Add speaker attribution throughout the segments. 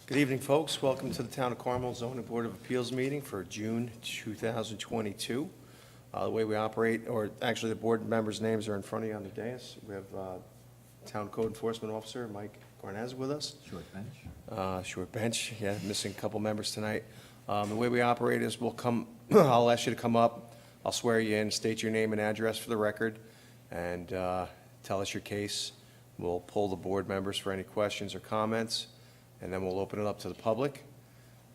Speaker 1: Good evening, folks. Welcome to the Town of Carmel Zoning Board of Appeals meeting for June 2022. The way we operate, or actually the board members' names are in front of you on the dais. We have Town Code Enforcement Officer Mike Garnez with us.
Speaker 2: Short bench.
Speaker 1: Short bench, yeah, missing a couple members tonight. The way we operate is we'll come, I'll ask you to come up, I'll swear you in, state your name and address for the record, and tell us your case. We'll poll the board members for any questions or comments, and then we'll open it up to the public.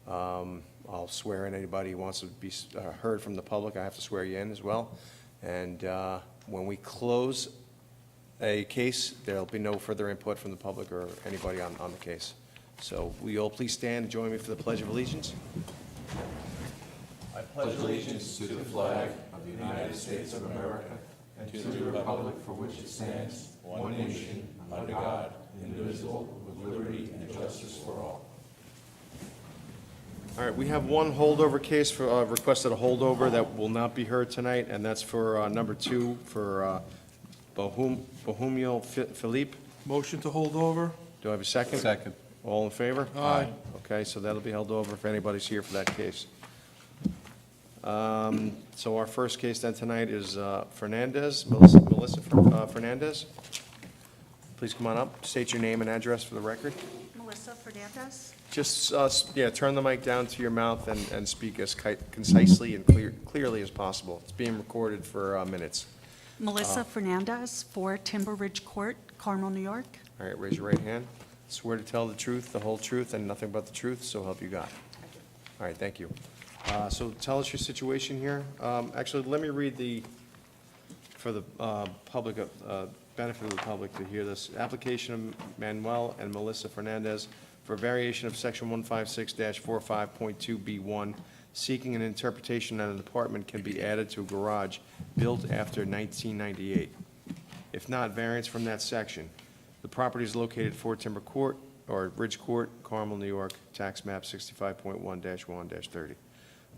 Speaker 1: I'll swear in anybody who wants to be heard from the public. I have to swear you in as well. And when we close a case, there'll be no further input from the public or anybody on the case. So will you all please stand and join me for the Pledge of Allegiance?
Speaker 3: I pledge allegiance to the flag of the United States of America and to the republic for which it stands, one nation, under God, indivisible, with liberty and justice for all.
Speaker 1: All right, we have one holdover case for, requested a holdover that will not be heard tonight, and that's for number 2 for Bohumil Philippe.
Speaker 4: Motion to hold over?
Speaker 1: Do I have a second?
Speaker 2: Second.
Speaker 1: All in favor?
Speaker 4: Aye.
Speaker 1: Okay, so that'll be held over if anybody's here for that case. So our first case then tonight is Fernandez, Melissa Fernandez. Please come on up, state your name and address for the record.
Speaker 5: Melissa Fernandez.
Speaker 1: Just, turn the mic down to your mouth and speak as concisely and clearly as possible. It's being recorded for minutes.
Speaker 5: Melissa Fernandez, 4 Timber Ridge Court, Carmel, New York.
Speaker 1: All right, raise your right hand. Swear to tell the truth, the whole truth, and nothing but the truth, so help you God. All right, thank you. So tell us your situation here. Actually, let me read for the public, benefit of the public to hear this. Application of Manuel and Melissa Fernandez for variation of section 156-45.2B1, seeking an interpretation that an apartment can be added to a garage built after 1998. If not, variance from that section. The property is located at 4 Timber Court, or Ridge Court, Carmel, New York, tax map 65.1-1-30.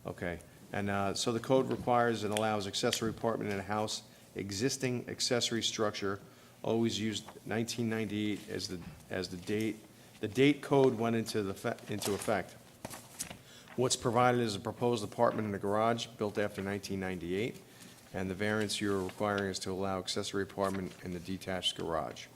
Speaker 1: Okay, and so the code requires and allows accessory apartment in a house, existing accessory structure, always used 1998 as the date. The date code went into effect. What's provided is a proposed apartment in a garage built after 1998, and the variance you're requiring is to allow accessory apartment in the detached garage.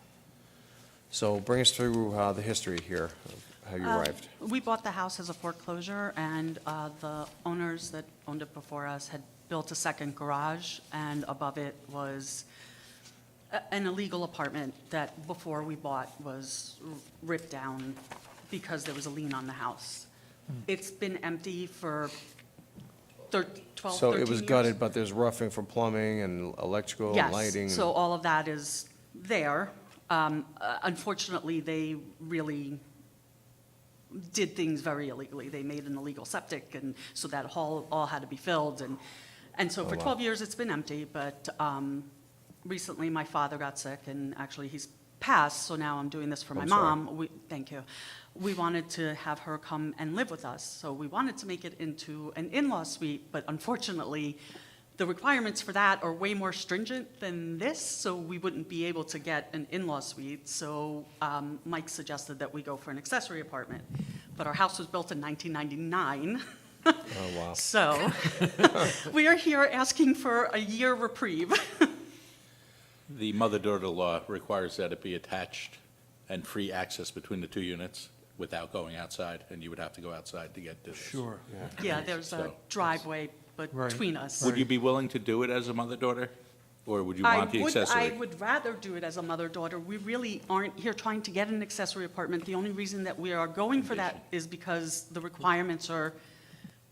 Speaker 1: So bring us through the history here of how you arrived.
Speaker 5: We bought the house as a foreclosure, and the owners that owned it before us had built a second garage, and above it was an illegal apartment that before we bought was ripped down because there was a lien on the house. It's been empty for 12, 13
Speaker 1: So it was
Speaker 5: years.
Speaker 1: gutted, but there's roughing for plumbing and electrical and lighting.
Speaker 5: Yes, so all of that is there. Unfortunately, they really did things very illegally. They made an illegal septic, and so that all had to be filled. And so for 12 years, it's been empty, but recently my father got sick, and actually he's passed, so now I'm doing this for my mom. Thank you. We wanted to have her come and live with us, so we wanted to make it into an in-law suite, but unfortunately, the requirements for that are way more stringent than this, so we wouldn't be able to get an in-law suite. So Mike suggested that we go for an accessory apartment. But our house was built in 1999.
Speaker 1: Oh, wow.
Speaker 5: So we are here asking for a year reprieve.
Speaker 3: The mother-daughter law requires that it be attached and free access between the two units without going outside, and you would have to go outside to get this.
Speaker 4: Sure.
Speaker 5: Yeah, there's a
Speaker 3: So-
Speaker 5: driveway between us.
Speaker 3: Would you be willing to do it as a mother-daughter, or would you want the accessory?
Speaker 5: I would rather do it as a mother-daughter. We really aren't here trying to get an accessory apartment. The only reason that we are going for that is because the requirements are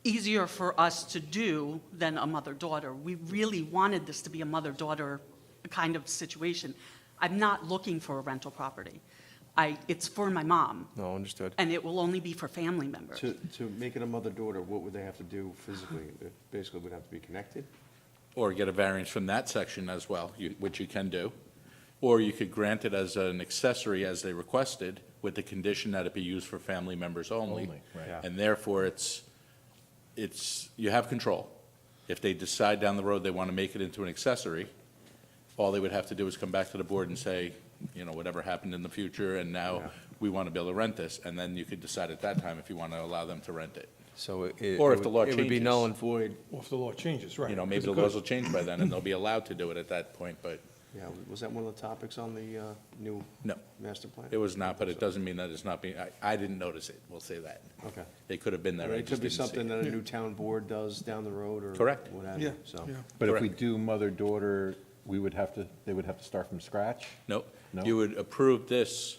Speaker 5: easier for us to do than a mother-daughter. We really wanted this to be a mother-daughter kind of situation. I'm not looking for a rental property. It's for my mom,
Speaker 1: No, understood.
Speaker 5: and it will only be for family members.
Speaker 1: To make it a mother-daughter, what would they have to do physically? It basically would have to be connected?
Speaker 3: Or get a variance from that section as well, which you can do. Or you could grant it as an accessory as they requested, with the condition that it be used for family members only.
Speaker 2: Right.
Speaker 1: Yeah.
Speaker 3: And therefore, you have control. If they decide down the road they want to make it into an accessory, all they would have to do is come back to the board and say, whatever happened in the future, and now
Speaker 1: Yeah.
Speaker 3: we want to be able to rent this, and then you could decide at that time if you want to allow them to rent it.
Speaker 1: So
Speaker 3: Or if the law
Speaker 1: it would be
Speaker 3: changes.
Speaker 1: null and void.
Speaker 2: Well, if the law changes, right.
Speaker 3: Maybe the laws will change by then, and they'll be allowed to do it at that point, but
Speaker 1: Yeah, was that one of the topics on the new
Speaker 3: no,
Speaker 1: master plan?
Speaker 3: it was not, but it doesn't mean that it's not being, I didn't notice it, we'll say that.
Speaker 1: Okay.
Speaker 3: It could have been there, I
Speaker 1: It
Speaker 3: just
Speaker 1: could be
Speaker 3: didn't see
Speaker 1: something
Speaker 3: it.
Speaker 1: that a new town board does down the road or.
Speaker 3: Correct.
Speaker 1: What have
Speaker 2: Yeah,
Speaker 1: you, so.
Speaker 2: yeah.
Speaker 4: But if we
Speaker 3: Correct.
Speaker 4: do mother-daughter, they would have to start from scratch?
Speaker 3: Nope.
Speaker 4: No?
Speaker 3: You would approve this,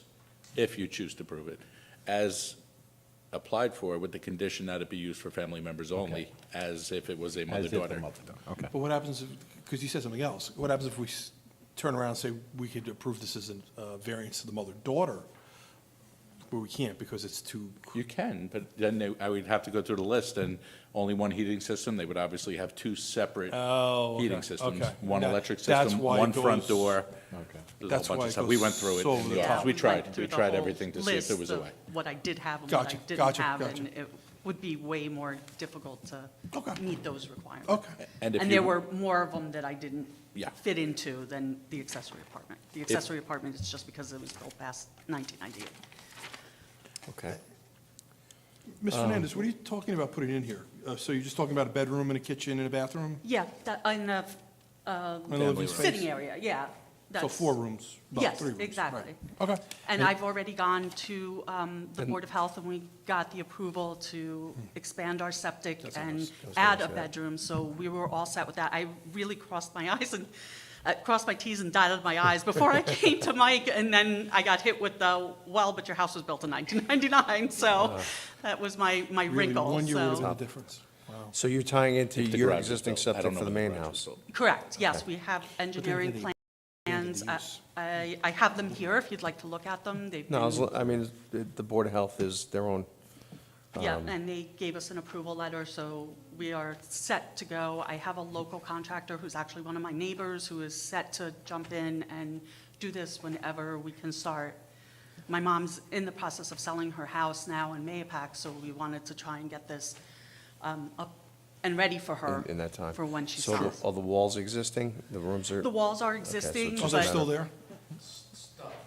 Speaker 3: if you choose to approve it, as applied for with the condition that it be used for family members only, as if it was a
Speaker 4: As if a
Speaker 3: mother-daughter.
Speaker 4: mother-daughter, okay.
Speaker 2: But what happens if, because you said something else, what happens if we turn around and say we could approve this as a variance to the mother-daughter, where we can't because it's too,
Speaker 3: You can, but then I would have to go through the list, and only one heating system, they would obviously have two separate
Speaker 2: Oh, okay,
Speaker 3: heating systems.
Speaker 2: okay.
Speaker 3: One
Speaker 2: That-
Speaker 3: electric
Speaker 2: that's
Speaker 3: system,
Speaker 2: why it
Speaker 3: one front
Speaker 2: goes-
Speaker 3: door.
Speaker 4: Okay.
Speaker 3: There's
Speaker 2: That's
Speaker 3: a whole bunch
Speaker 2: why
Speaker 3: of
Speaker 2: it
Speaker 3: stuff. We
Speaker 2: goes
Speaker 3: went through it
Speaker 2: so
Speaker 3: in
Speaker 2: over
Speaker 3: the
Speaker 2: the
Speaker 3: office.
Speaker 2: top.
Speaker 3: We
Speaker 5: went
Speaker 3: tried,
Speaker 5: through
Speaker 3: we
Speaker 5: the
Speaker 3: tried
Speaker 5: whole
Speaker 3: everything to see if there was a
Speaker 5: list
Speaker 3: way.
Speaker 5: of What I did have and what I
Speaker 2: Gotcha,
Speaker 5: didn't
Speaker 2: gotcha,
Speaker 5: have,
Speaker 2: gotcha.
Speaker 5: and it would be way more difficult to
Speaker 2: Okay.
Speaker 5: meet those requirements.
Speaker 2: okay.
Speaker 3: And if
Speaker 5: And
Speaker 3: you-
Speaker 5: there were more of them that I didn't
Speaker 3: Yeah.
Speaker 5: fit into than the accessory apartment. The accessory apartment is just because it was built past 1998.
Speaker 1: Okay.
Speaker 2: Ms. Fernandez, what are you talking about putting in here? So you're just talking about a bedroom and a kitchen and a bathroom?
Speaker 5: Yeah, that, in a
Speaker 2: And a living
Speaker 3: room.
Speaker 2: space?
Speaker 5: sitting area, yeah.
Speaker 2: So
Speaker 5: That's-
Speaker 2: 4 rooms, about
Speaker 5: Yes,
Speaker 2: 3 rooms?
Speaker 5: exactly.
Speaker 2: right. Okay.
Speaker 5: And I've already gone to the Board of Health, and we got the approval to expand our septic
Speaker 1: That's what I
Speaker 5: and
Speaker 1: was gonna
Speaker 5: add a
Speaker 1: say.
Speaker 5: bedroom, so we were all set with that. I really crossed my eyes and, crossed my Ts and dotted my Is before I came to Mike, and then I got hit with the, well, but your house was built in 1999, so that was my
Speaker 2: Really,
Speaker 5: wrinkle,
Speaker 2: 1 year would have
Speaker 5: so.
Speaker 2: been the difference. Wow.
Speaker 1: So you're tying into
Speaker 3: If the
Speaker 1: your
Speaker 3: garage is
Speaker 1: existing
Speaker 3: built. I
Speaker 1: septic
Speaker 3: don't know
Speaker 1: for the
Speaker 3: when
Speaker 1: main
Speaker 3: garage is
Speaker 1: house?
Speaker 3: built.
Speaker 5: Correct, yes,
Speaker 1: Okay.
Speaker 5: we have engineering
Speaker 2: the use.
Speaker 5: plans.
Speaker 2: the use.
Speaker 5: I have them here if you'd like to look at them. They've
Speaker 1: No,
Speaker 5: been.
Speaker 1: I mean, the Board of Health is their own.
Speaker 5: Yeah, and they gave us an approval letter, so we are set to go. I have a local contractor who's actually one of my neighbors who is set to jump in and do this whenever we can start. My mom's in the process of selling her house now in Mayapack, so we wanted to try and get this up and ready for her.
Speaker 1: In that time.
Speaker 5: For when she
Speaker 1: So
Speaker 5: sells.
Speaker 1: are the walls existing? The rooms are?
Speaker 5: The walls are
Speaker 1: so
Speaker 5: existing,
Speaker 1: it's
Speaker 2: Oh, they're
Speaker 1: just
Speaker 2: still
Speaker 5: but
Speaker 2: there?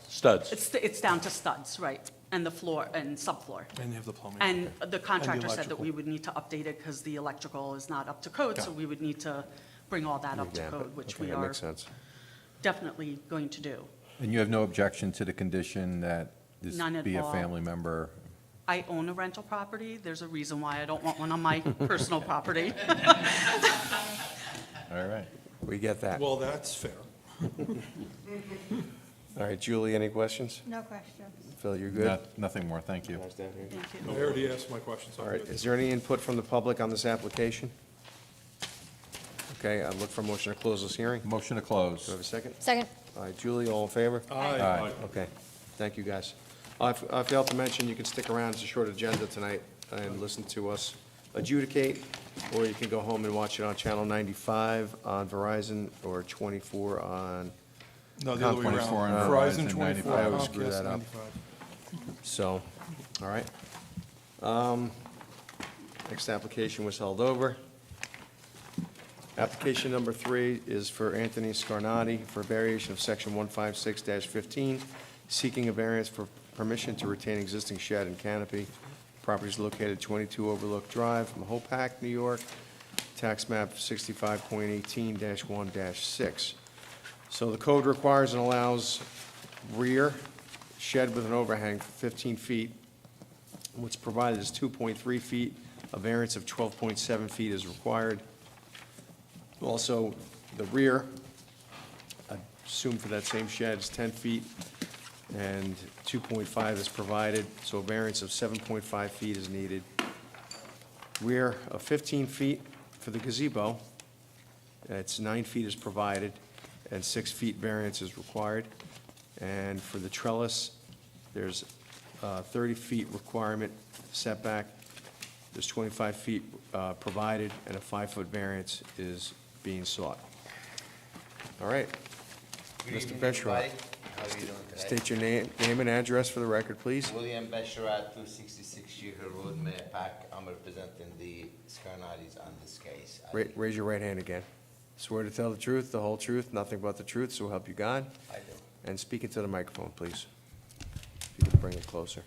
Speaker 3: Studs.
Speaker 5: it's down to studs, right, and the floor, and subfloor.
Speaker 2: And they have the plumbing?
Speaker 5: And
Speaker 2: okay.
Speaker 5: the contractor said that
Speaker 2: electrical.
Speaker 5: we would need to update it because the electrical is not up to code, so
Speaker 2: Got it.
Speaker 5: we would need to bring all that up to
Speaker 1: Revamp it.
Speaker 5: code, which
Speaker 1: Okay,
Speaker 5: we
Speaker 1: that
Speaker 5: are
Speaker 1: makes sense.
Speaker 5: definitely going to do.
Speaker 4: And you have no objection to the condition that this
Speaker 5: None at
Speaker 4: be a
Speaker 5: all.
Speaker 4: family member?
Speaker 5: I own a rental property. There's a reason why I don't want one on my personal property.
Speaker 4: All right.
Speaker 1: We get that. All
Speaker 2: Well, that's fair.
Speaker 1: right, Julie, any questions?
Speaker 6: No question.
Speaker 1: Phil, you're good?
Speaker 4: Nothing more, thank you.
Speaker 5: Thank
Speaker 2: I
Speaker 5: you.
Speaker 2: already asked my questions.
Speaker 1: All right, is there any input from the public on this application? Okay, I look for a motion to close this hearing. Do
Speaker 4: Motion to
Speaker 1: I
Speaker 4: close.
Speaker 1: have a second?
Speaker 6: Second.
Speaker 1: All right, Julie, all in favor?
Speaker 4: Aye.
Speaker 1: Okay, thank you, guys. I failed to mention, you can stick around, it's a short agenda tonight, and listen to us adjudicate, or you can go home and watch it on Channel 95 on Verizon, or 24 on,
Speaker 2: No, the other way
Speaker 4: 24
Speaker 2: around.
Speaker 4: on
Speaker 2: Verizon,
Speaker 4: Verizon,
Speaker 2: 24,
Speaker 4: 95.
Speaker 1: I always screw
Speaker 2: Comcast,
Speaker 1: that up.
Speaker 2: 95.
Speaker 1: so, all right. Next application was held over. Application number 3 is for Anthony Scarnati for variation of section 156-15, seeking a variance for permission to retain existing shed and canopy. Property is located 22 Overlook Drive, Mahopac, New York, tax map 65.18-1-6. So the code requires and allows rear shed with an overhang for 15 feet. What's provided is 2.3 feet. A variance of 12.7 feet is required. Also, the rear, I assume for that same shed, is 10 feet, and 2.5 is provided, so a variance of 7.5 feet is needed. Rear of 15 feet for the gazebo, it's 9 feet is provided, and 6 feet variance is required. And for the trellis, there's 30 feet requirement setback, there's 25 feet provided, and a 5-foot variance is being sought. All right,
Speaker 7: Good
Speaker 1: Mr.
Speaker 7: evening,
Speaker 1: Besharat.
Speaker 7: everybody. How are you doing today?
Speaker 1: State your name and address for the record, please.
Speaker 7: William Besharat, 266 Sheeher Road, Mayapack. I'm representing the Scarnatis on this case.
Speaker 1: Raise your right hand again. Swear to tell the truth, the whole truth, nothing but the truth, so help you God.
Speaker 7: I do.
Speaker 1: And speak into the microphone, please. If you could bring it closer.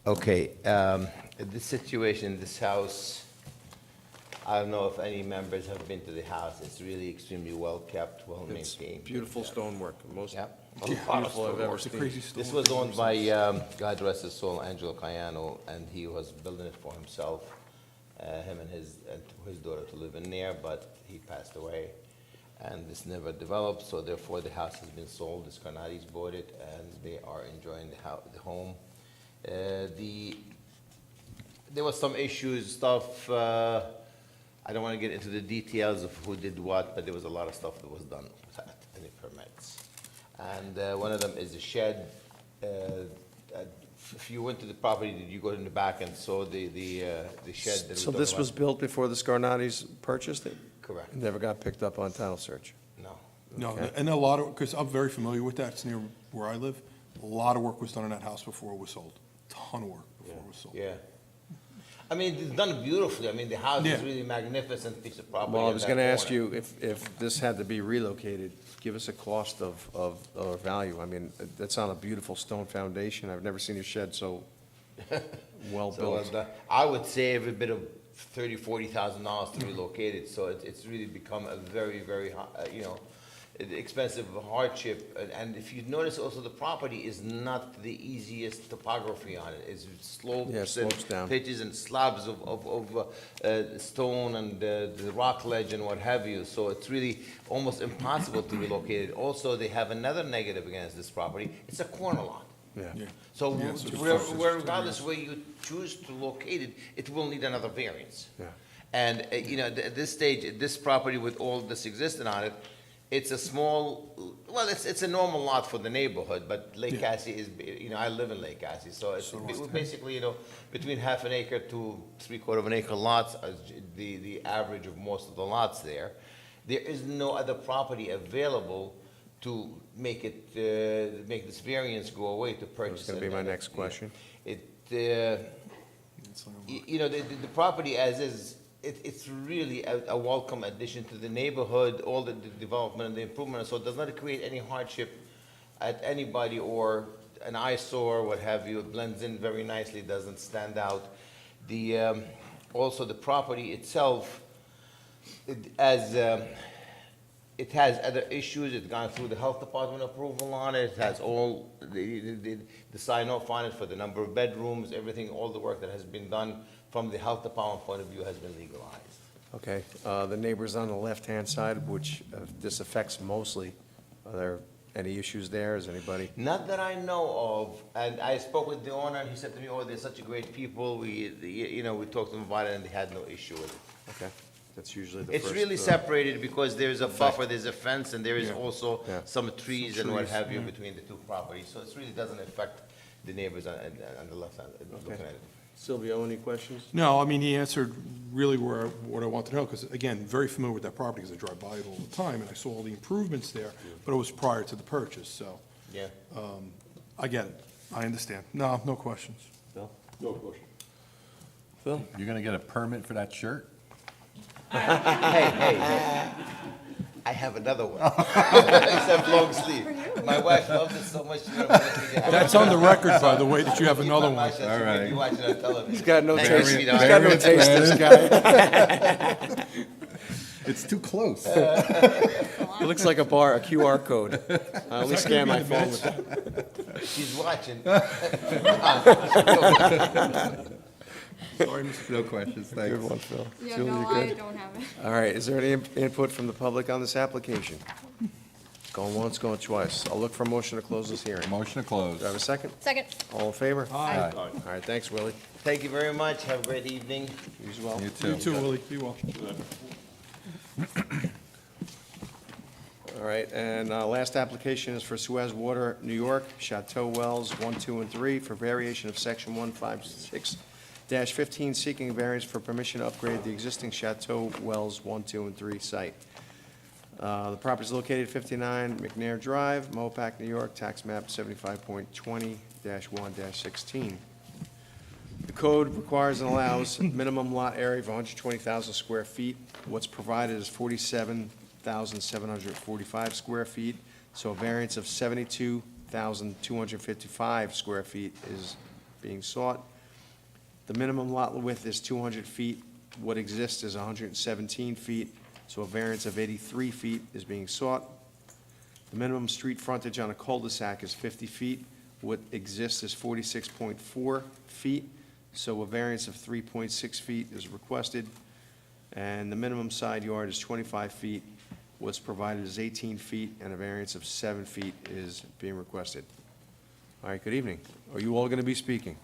Speaker 7: Okay, this situation, this house, I don't know if any members have been to the house. It's really extremely well-kept,
Speaker 1: It's
Speaker 7: well-maintained.
Speaker 1: beautiful stonework, most
Speaker 7: Yep.
Speaker 1: beautiful I've ever
Speaker 2: It's a
Speaker 1: seen.
Speaker 2: crazy story.
Speaker 7: This was owned by, God rest his soul, Angelo Cayano, and he was building it for himself, him and his daughter to live in there, but he passed away. And this never developed, so therefore the house has been sold. The Scarnattis bought it, and they are enjoying the home. There was some issues, stuff, I don't want to get into the details of who did what, but there was a lot of stuff that was done without any permits. And one of them is a shed. If you went to the property, did you go in the back and saw the shed? that
Speaker 1: So
Speaker 7: we're
Speaker 1: this
Speaker 7: talking
Speaker 1: was
Speaker 7: about?
Speaker 1: built before the Scarnattis purchased it?
Speaker 7: Correct,
Speaker 1: It never got picked up on title search?
Speaker 7: no.
Speaker 2: No,
Speaker 1: Okay.
Speaker 2: and a lot of, because I'm very familiar with that, it's near where I live. A lot of work was done on that house before it was sold. Ton of work before it was sold.
Speaker 7: Yeah. I mean, it's done beautifully. I mean, the house is
Speaker 2: Yeah.
Speaker 7: really magnificent piece of property.
Speaker 1: Well, I
Speaker 7: in
Speaker 1: was
Speaker 7: that
Speaker 1: going to ask
Speaker 7: corner.
Speaker 1: you, if this had to be relocated, give us a cost or value. I mean, that's on a beautiful stone foundation. I've never seen a shed so well
Speaker 7: So,
Speaker 1: built.
Speaker 7: I would say every bit of $30,000-$40,000 to relocate it, so it's really become a very, very, expensive hardship. And if you notice also, the property is not the easiest topography on it. It's slopes
Speaker 1: Yeah,
Speaker 7: and
Speaker 1: slopes down.
Speaker 7: pitches and slabs of stone and the rock ledge and what have you. So it's really almost impossible to relocate it. Also, they have another negative against this property. It's a corner lot.
Speaker 1: Yeah.
Speaker 2: Yeah.
Speaker 7: So
Speaker 2: Yeah, so
Speaker 7: regardless where you choose to locate it, it will need another variance.
Speaker 1: Yeah.
Speaker 7: And, at this stage, this property with all this existing on it, it's a small, well, it's a normal lot for the neighborhood, but Lake
Speaker 2: Yeah.
Speaker 7: Cassie is, I live in Lake Cassie, so it's basically, between half an acre to three-quarter of an acre lots, the average of most of the lots there. There is no other property available to make this variance go away to purchase.
Speaker 1: gonna be
Speaker 7: and-
Speaker 1: my
Speaker 7: and
Speaker 1: next question.
Speaker 7: The property as is, it's really a welcome addition to the neighborhood, all the development and the improvement, so it does not create any hardship at anybody or an eyesore, what have you. It blends in very nicely, doesn't stand out. Also, the property itself, it has other issues. It's gone through the health department approval on it. It has all the sign-off on it for the number of bedrooms, everything, all the work that has been done from the health department point of view has been legalized.
Speaker 1: Okay, the neighbors on the left-hand side, which this affects mostly, are there any issues there? Is anybody?
Speaker 7: Not that I know of, and I spoke with the owner, and he said to me, "Oh, they're such a great people." We talked to them about it, and they had no issue with it.
Speaker 1: Okay, that's usually the first.
Speaker 7: It's really separated because there's a buffer, there's a fence, and there is
Speaker 2: Yeah.
Speaker 7: also
Speaker 1: Yeah.
Speaker 7: some trees and what
Speaker 2: trees,
Speaker 7: have you
Speaker 2: yeah.
Speaker 7: between the two properties. So it really doesn't affect the neighbors on the left side, looking at it.
Speaker 1: Silvio, any questions?
Speaker 2: No, I mean, he answered really what I wanted to know, because again, very familiar with that property, because I drive by it all the time, and I saw all the improvements there, but it was prior to the purchase, so
Speaker 7: Yeah.
Speaker 2: I get it. I understand. No questions.
Speaker 1: Phil?
Speaker 4: No question.
Speaker 1: Phil?
Speaker 4: You're gonna get a permit for that shirt?
Speaker 7: Hey. I have another one. Except long sleeve. My wife loves it so much.
Speaker 2: That's on the record, by the way, that you have another one.
Speaker 4: All right.
Speaker 7: You watch it on television.
Speaker 1: He's got no
Speaker 7: Thank you,
Speaker 1: taste, he's
Speaker 7: sweetheart.
Speaker 1: got no taste, this guy.
Speaker 4: It's too close.
Speaker 1: It looks like a QR code. I only scan my phone with that.
Speaker 7: She's watching.
Speaker 2: Sorry, Mr.
Speaker 4: No questions, thanks.
Speaker 1: Good one, Phil.
Speaker 6: Yeah,
Speaker 1: Julie,
Speaker 6: no,
Speaker 1: you
Speaker 6: I
Speaker 1: good?
Speaker 6: don't have it.
Speaker 1: All right, is there any input from the public on this application? Going once, going twice. I'll look for a motion to close this hearing.
Speaker 4: Motion to close.
Speaker 1: Do I have a second?
Speaker 6: Second.
Speaker 1: All in favor?
Speaker 4: Aye.
Speaker 1: All right, thanks, Willie.
Speaker 7: Thank you very much. Have a great evening.
Speaker 1: You as well.
Speaker 4: You too.
Speaker 2: You too, Willie. Be well.
Speaker 1: All right, and last application is for Suez Water, New York, Chateau Wells 1, 2, and 3, for variation of section 156-15, seeking variance for permission to upgrade the existing Chateau Wells 1, 2, and 3 site. The property is located at 59 McNair Drive, Mopac, New York, tax map 75.20-1-16. The code requires and allows minimum lot area of 120,000 square feet. What's provided is 47,745 square feet. So a variance of 72,255 square feet is being sought. The minimum lot width is 200 feet. What exists is 117 feet, so a variance of 83 feet is being sought. The minimum street frontage on a cul-de-sac is 50 feet. What exists is 46.4 feet, so a variance of 3.6 feet is requested. And the minimum side yard is 25 feet. What's provided is 18 feet, and a variance of 7 feet is being requested. All right, good evening. Are you all going to be speaking?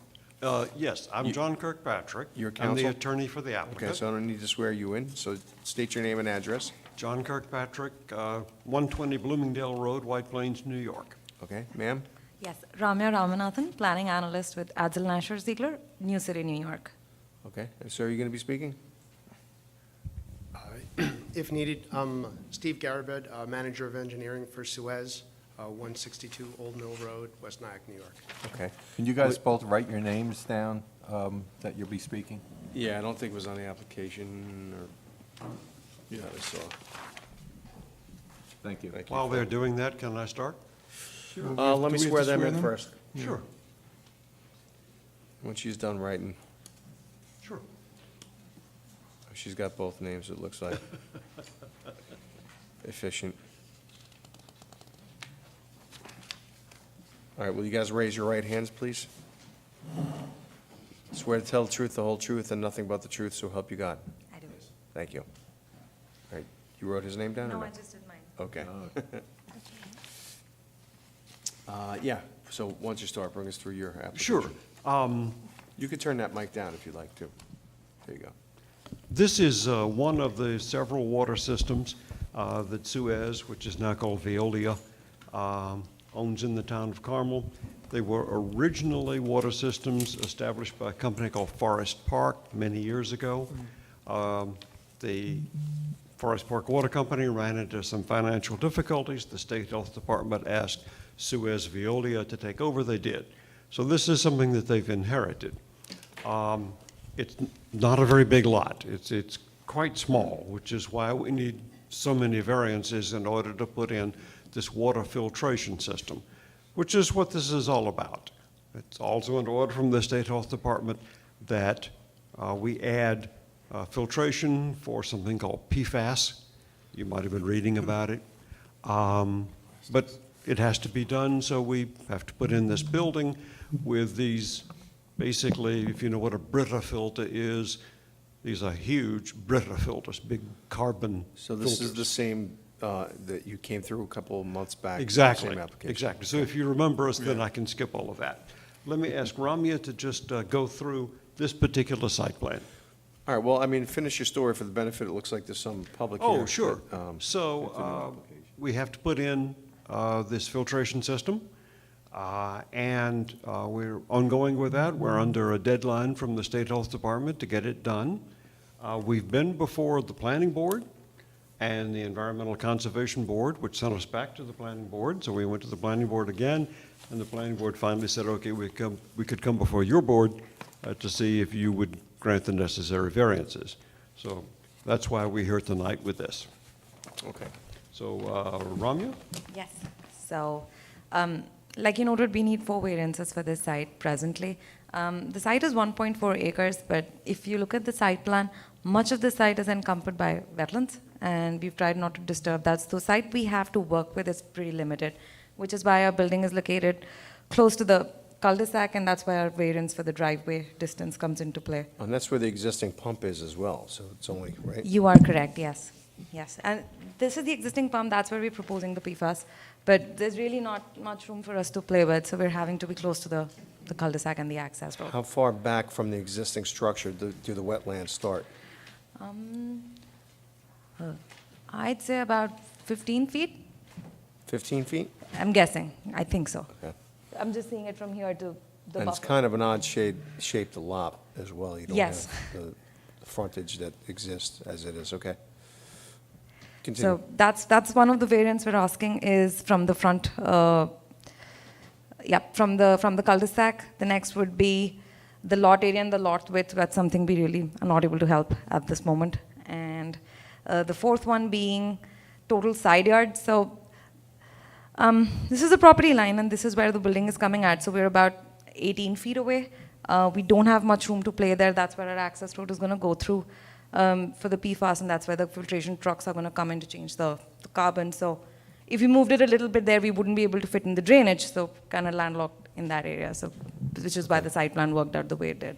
Speaker 6: Yes, I'm John Kirkpatrick.
Speaker 1: Your
Speaker 6: I'm the
Speaker 1: counsel?
Speaker 6: attorney for the
Speaker 1: Okay,
Speaker 6: applicant.
Speaker 1: so I don't need to swear you in, so state your name and address.
Speaker 6: John Kirkpatrick, 120 Bloomingdale Road, White Plains, New York.
Speaker 1: Okay, ma'am?
Speaker 8: Yes, Ramya Ramanathan, planning analyst with Adzel Nasher Ziegler, New City, New York.
Speaker 1: Okay, and sir, are you going to be speaking?
Speaker 9: If needed, Steve Garabed, Manager of Engineering for Suez, 162 Old Mill Road, West Nyack, New York.
Speaker 1: Okay.
Speaker 4: Can you guys both write your names down that you'll be speaking?
Speaker 1: Yeah, I don't think it was on the application, or, yeah, I saw.
Speaker 4: Thank you.
Speaker 1: Thank you.
Speaker 6: While they're doing that, can I start?
Speaker 1: Let me
Speaker 2: Do we have
Speaker 1: swear
Speaker 2: to
Speaker 1: them
Speaker 2: swear
Speaker 1: in
Speaker 2: them?
Speaker 1: first,
Speaker 6: Sure,
Speaker 1: when she's done writing.
Speaker 6: sure.
Speaker 1: She's got both names, it looks like. Efficient. All right, will you guys raise your right hands, please? Swear to tell the truth, the whole truth, and nothing but the truth, so help you God.
Speaker 8: I do.
Speaker 1: Thank you. All right, you wrote his name down? or
Speaker 8: No, I just did mine.
Speaker 1: Okay. Yeah, so once you start, bring us through your application.
Speaker 6: Sure.
Speaker 1: You could turn that mic down if you'd like to. There you go.
Speaker 6: This is one of the several water systems that Suez, which is now called Veolia, owns in the town of Carmel. They were originally water systems established by a company called Forest Park many years ago. The Forest Park Water Company ran into some financial difficulties. The State Health Department asked Suez Veolia to take over. They did. So this is something that they've inherited. It's not a very big lot. It's quite small, which is why we need so many variances in order to put in this water filtration system, which is what this is all about. It's also an order from the State Health Department that we add filtration for something called PFAS. You might have been reading about it. But it has to be done, so we have to put in this building with these, basically, if you know what a Brita filter is, these are huge Brita filters, big carbon
Speaker 1: So this is
Speaker 6: filters.
Speaker 1: the same that you came through a couple of months back?
Speaker 6: Exactly,
Speaker 1: Same application?
Speaker 6: exactly. So if you remember us, then I can skip all of that. Let me ask Ramya to just go through this particular site plan.
Speaker 1: All right, well, I mean, finish your story for the benefit. It looks like there's some public here.
Speaker 6: Oh, sure.
Speaker 1: but, continue the
Speaker 6: So
Speaker 1: application.
Speaker 6: we have to put in this filtration system, and we're ongoing with that. We're under a deadline from the State Health Department to get it done. We've been before the Planning Board and the Environmental Conservation Board, which sent us back to the Planning Board. So we went to the Planning Board again, and the Planning Board finally said, okay, we could come before your board to see if you would grant the necessary variances. So that's why we're here tonight with this.
Speaker 1: Okay.
Speaker 6: So, Ramya?
Speaker 8: Yes. So, like you noted, we need 4 variances for this site presently. The site is 1.4 acres, but if you look at the site plan, much of the site is encumbered by wetlands, and we've tried not to disturb that. So the site we have to work with is pretty limited, which is why our building is located close to the cul-de-sac, and that's why our variance for the driveway distance comes into play.
Speaker 1: And that's where the existing pump is as well, so it's only, right?
Speaker 8: You are correct, yes. Yes, and this is the existing pump, that's where we're proposing the PFAS, but there's really not much room for us to play with, so we're having to be close to the cul-de-sac and the access road.
Speaker 1: How far back from the existing structure do the wetlands start?
Speaker 8: I'd say about 15 feet,
Speaker 1: 15 feet?
Speaker 8: I'm guessing, I think so.
Speaker 1: Okay.
Speaker 8: I'm just seeing it from here to the
Speaker 1: And it's
Speaker 8: buffer.
Speaker 1: kind of an odd shaped lot as well. You don't
Speaker 8: Yes.
Speaker 1: have the frontage that exists as it is, okay? Continue.
Speaker 8: So that's one of the variants we're asking is from the front, from the cul-de-sac. The next would be the lot area and the lot width. That's something we really are not able to help at this moment. And the fourth one being total side yard. So This is the property line, and this is where the building is coming at, so we're about 18 feet away. We don't have much room to play there. That's where our access road is going to go through for the PFAS, and that's where the filtration trucks are going to come in to change the carbon. So if we moved it a little bit there, we wouldn't be able to fit in the drainage, so kind of landlocked in that area, so, which is why the site plan worked out the way it did.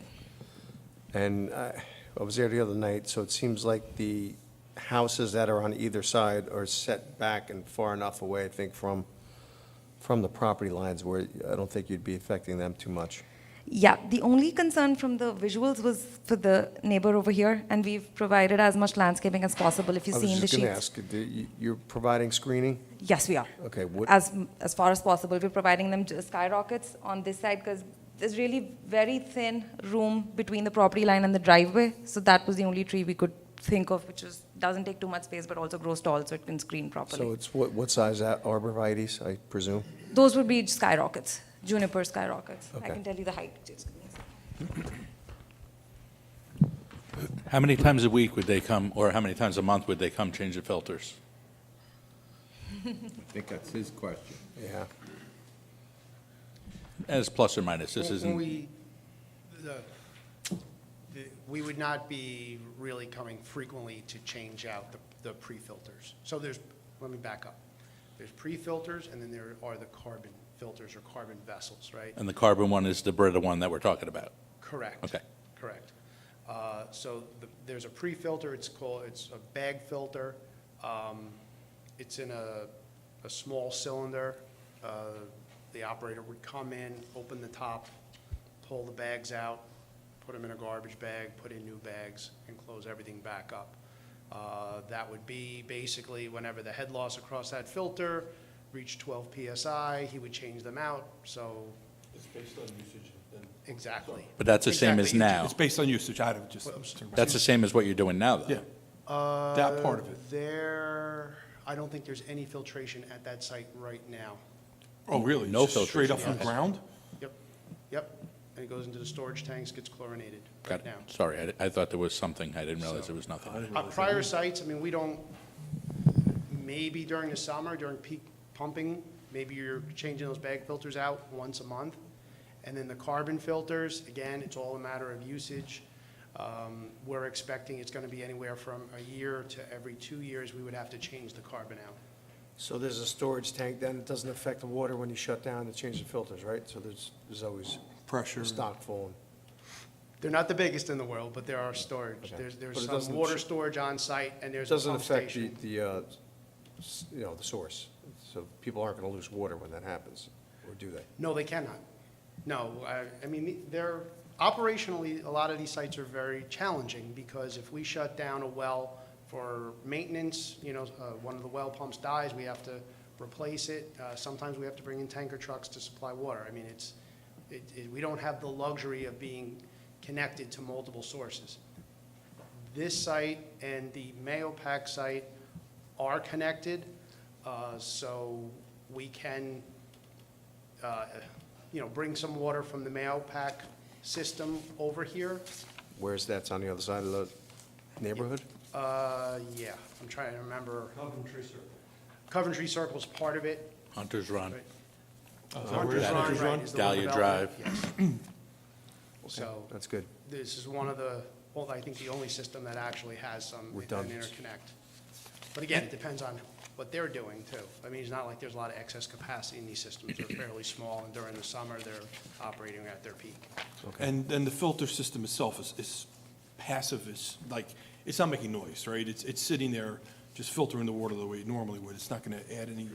Speaker 1: And I was there the other night, so it seems like the houses that are on either side are set back and far enough away, I think, from the property lines where I don't think you'd be affecting them too much.
Speaker 8: Yeah, the only concern from the visuals was for the neighbor over here, and we've provided as much landscaping as possible. If you
Speaker 1: I
Speaker 8: see
Speaker 1: was
Speaker 8: in the
Speaker 1: just going to
Speaker 8: sheets.
Speaker 1: ask, you're providing screening?
Speaker 8: Yes, we are.
Speaker 1: Okay, what,
Speaker 8: As far as possible, we're providing them just skyrockets on this side because there's really very thin room between the property line and the driveway. So that was the only tree we could think of, which doesn't take too much space, but also grows tall, so it can screen properly.
Speaker 1: so it's what size arborvitaes, I presume?
Speaker 8: Those would be skyrockets, juniper skyrockets. I
Speaker 1: Okay.
Speaker 8: can tell you the height. Just give me a second.
Speaker 3: How many times a week would they come, or how many times a month would they come change the filters?
Speaker 4: I think that's his question.
Speaker 1: Yeah.
Speaker 3: As plus or minus, this
Speaker 9: When
Speaker 3: isn't,
Speaker 9: we would not be really coming frequently to change out the pre-filters. So let me back up. There's pre-filters, and then there are the carbon filters or carbon vessels, right?
Speaker 3: and the carbon one is the Brita one that we're talking about.
Speaker 9: Correct.
Speaker 3: Okay.
Speaker 9: Correct. So there's a pre-filter, it's a bag filter. It's in a small cylinder. The operator would come in, open the top, pull the bags out, put them in a garbage bag, put in new bags, and close everything back up. That would be basically whenever the head loss across that filter reached 12 PSI, he would change them out, so.
Speaker 2: It's based on usage.
Speaker 9: Exactly.
Speaker 3: But that's the same as
Speaker 9: Exactly.
Speaker 3: now.
Speaker 2: It's based on usage, I would just.
Speaker 3: That's the same as what you're doing now, though.
Speaker 2: Yeah, that part of it.
Speaker 9: I don't think there's any filtration at that site right now.
Speaker 2: Oh, really?
Speaker 3: No
Speaker 2: Just straight up
Speaker 3: filtration,
Speaker 2: from
Speaker 3: yes.
Speaker 2: ground?
Speaker 9: Yep. And it goes into the storage tanks, gets chlorinated
Speaker 3: Got
Speaker 9: right
Speaker 3: it.
Speaker 9: now.
Speaker 3: Sorry, I thought there was something. I didn't realize there was nothing.
Speaker 9: Prior sites, I mean, we don't, maybe during the summer, during peak pumping, maybe you're changing those bag filters out once a month. And then the carbon filters, again, it's all a matter of usage. We're expecting it's going to be anywhere from a year to every 2 years, we would have to change the carbon out.
Speaker 1: So there's a storage tank, then it doesn't affect the water when you shut down to change the filters, right? So there's always
Speaker 2: Pressure.
Speaker 1: stock full.
Speaker 9: They're not the biggest in the world, but there are storage.
Speaker 1: Okay.
Speaker 9: There's
Speaker 1: But it
Speaker 9: some
Speaker 1: doesn't
Speaker 9: water storage on site, and
Speaker 1: It
Speaker 9: there's a
Speaker 1: doesn't
Speaker 9: pump
Speaker 1: affect
Speaker 9: station.
Speaker 1: the source. So people aren't going to lose water when that happens, or do they?
Speaker 9: No, they cannot. No, I mean, they're, operationally, a lot of these sites are very challenging, because if we shut down a well for maintenance, one of the well pumps dies, we have to replace it. Sometimes we have to bring in tanker trucks to supply water. I mean, we don't have the luxury of being connected to multiple sources. This site and the Mayo Pack site are connected, so we can bring some water from the Mayo Pack system over here.
Speaker 1: Where's that's on the other side of the neighborhood?
Speaker 9: Yeah, I'm trying to remember. Coventry Circle's part of it.
Speaker 3: Hunter's Run.
Speaker 9: Right.
Speaker 2: Hunter's Run?
Speaker 9: Hunter's Run is the one
Speaker 3: Dahlia
Speaker 9: development,
Speaker 3: Drive.
Speaker 9: yes. So
Speaker 1: That's good.
Speaker 9: this is one of the, well, I think the only system that actually has some an
Speaker 1: Redundant.
Speaker 9: interconnect. But again, it depends on what they're doing too. I mean, it's not like there's a lot of excess capacity in these systems. They're fairly small, and during the summer, they're operating at their peak.
Speaker 2: And the filter system itself is passive, it's not making noise, right? It's sitting there, just filtering the water the way it normally would. It's not going to add any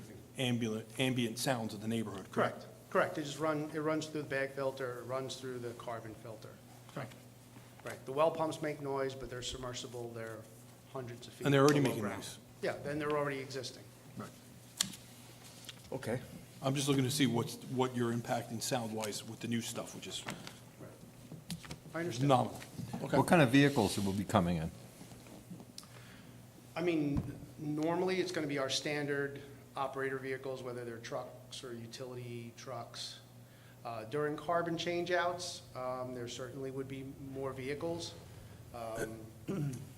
Speaker 2: ambient sound to the neighborhood, correct?
Speaker 9: Correct. It runs through the bag filter, it runs through the carbon filter.
Speaker 2: Right.
Speaker 9: Right. The well pumps make noise, but they're submersible, they're hundreds of feet.
Speaker 2: And they're already
Speaker 9: below
Speaker 2: making
Speaker 9: ground.
Speaker 2: noise.
Speaker 9: Yeah, then they're already existing.
Speaker 2: Right.
Speaker 1: Okay.
Speaker 2: I'm just looking to see what you're impacting sound-wise with the new stuff, which is
Speaker 9: I understand.
Speaker 2: nominal. Okay.
Speaker 4: What kind of vehicles will be coming in?
Speaker 9: I mean, normally, it's going to be our standard operator vehicles, whether they're trucks or utility trucks. During carbon changeouts, there certainly would be more vehicles.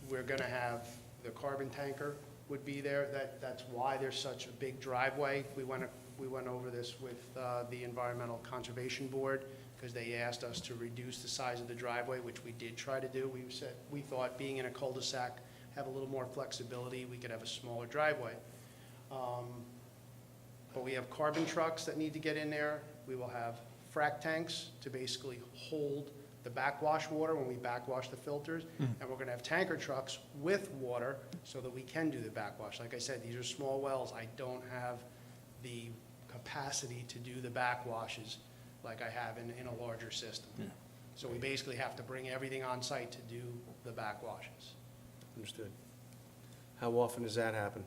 Speaker 9: We're going to have, the carbon tanker would be there. That's why there's such a big driveway. We went we went over this with the Environmental Conservation Board, because they asked us to reduce the size of the driveway, which we did try to do. We thought being in a cul-de-sac, have a little more flexibility, we could have a smaller driveway. But we have carbon trucks that need to get in there. We will have frac tanks to basically hold the backwash water when we backwash the filters. And we're gonna have tanker trucks with water so that we can do the backwash. Like I said, these are small wells. I don't have the capacity to do the backwashes like I have in a larger system. So we basically have to bring everything on site to do the backwashes.
Speaker 1: Understood. How often does that happen?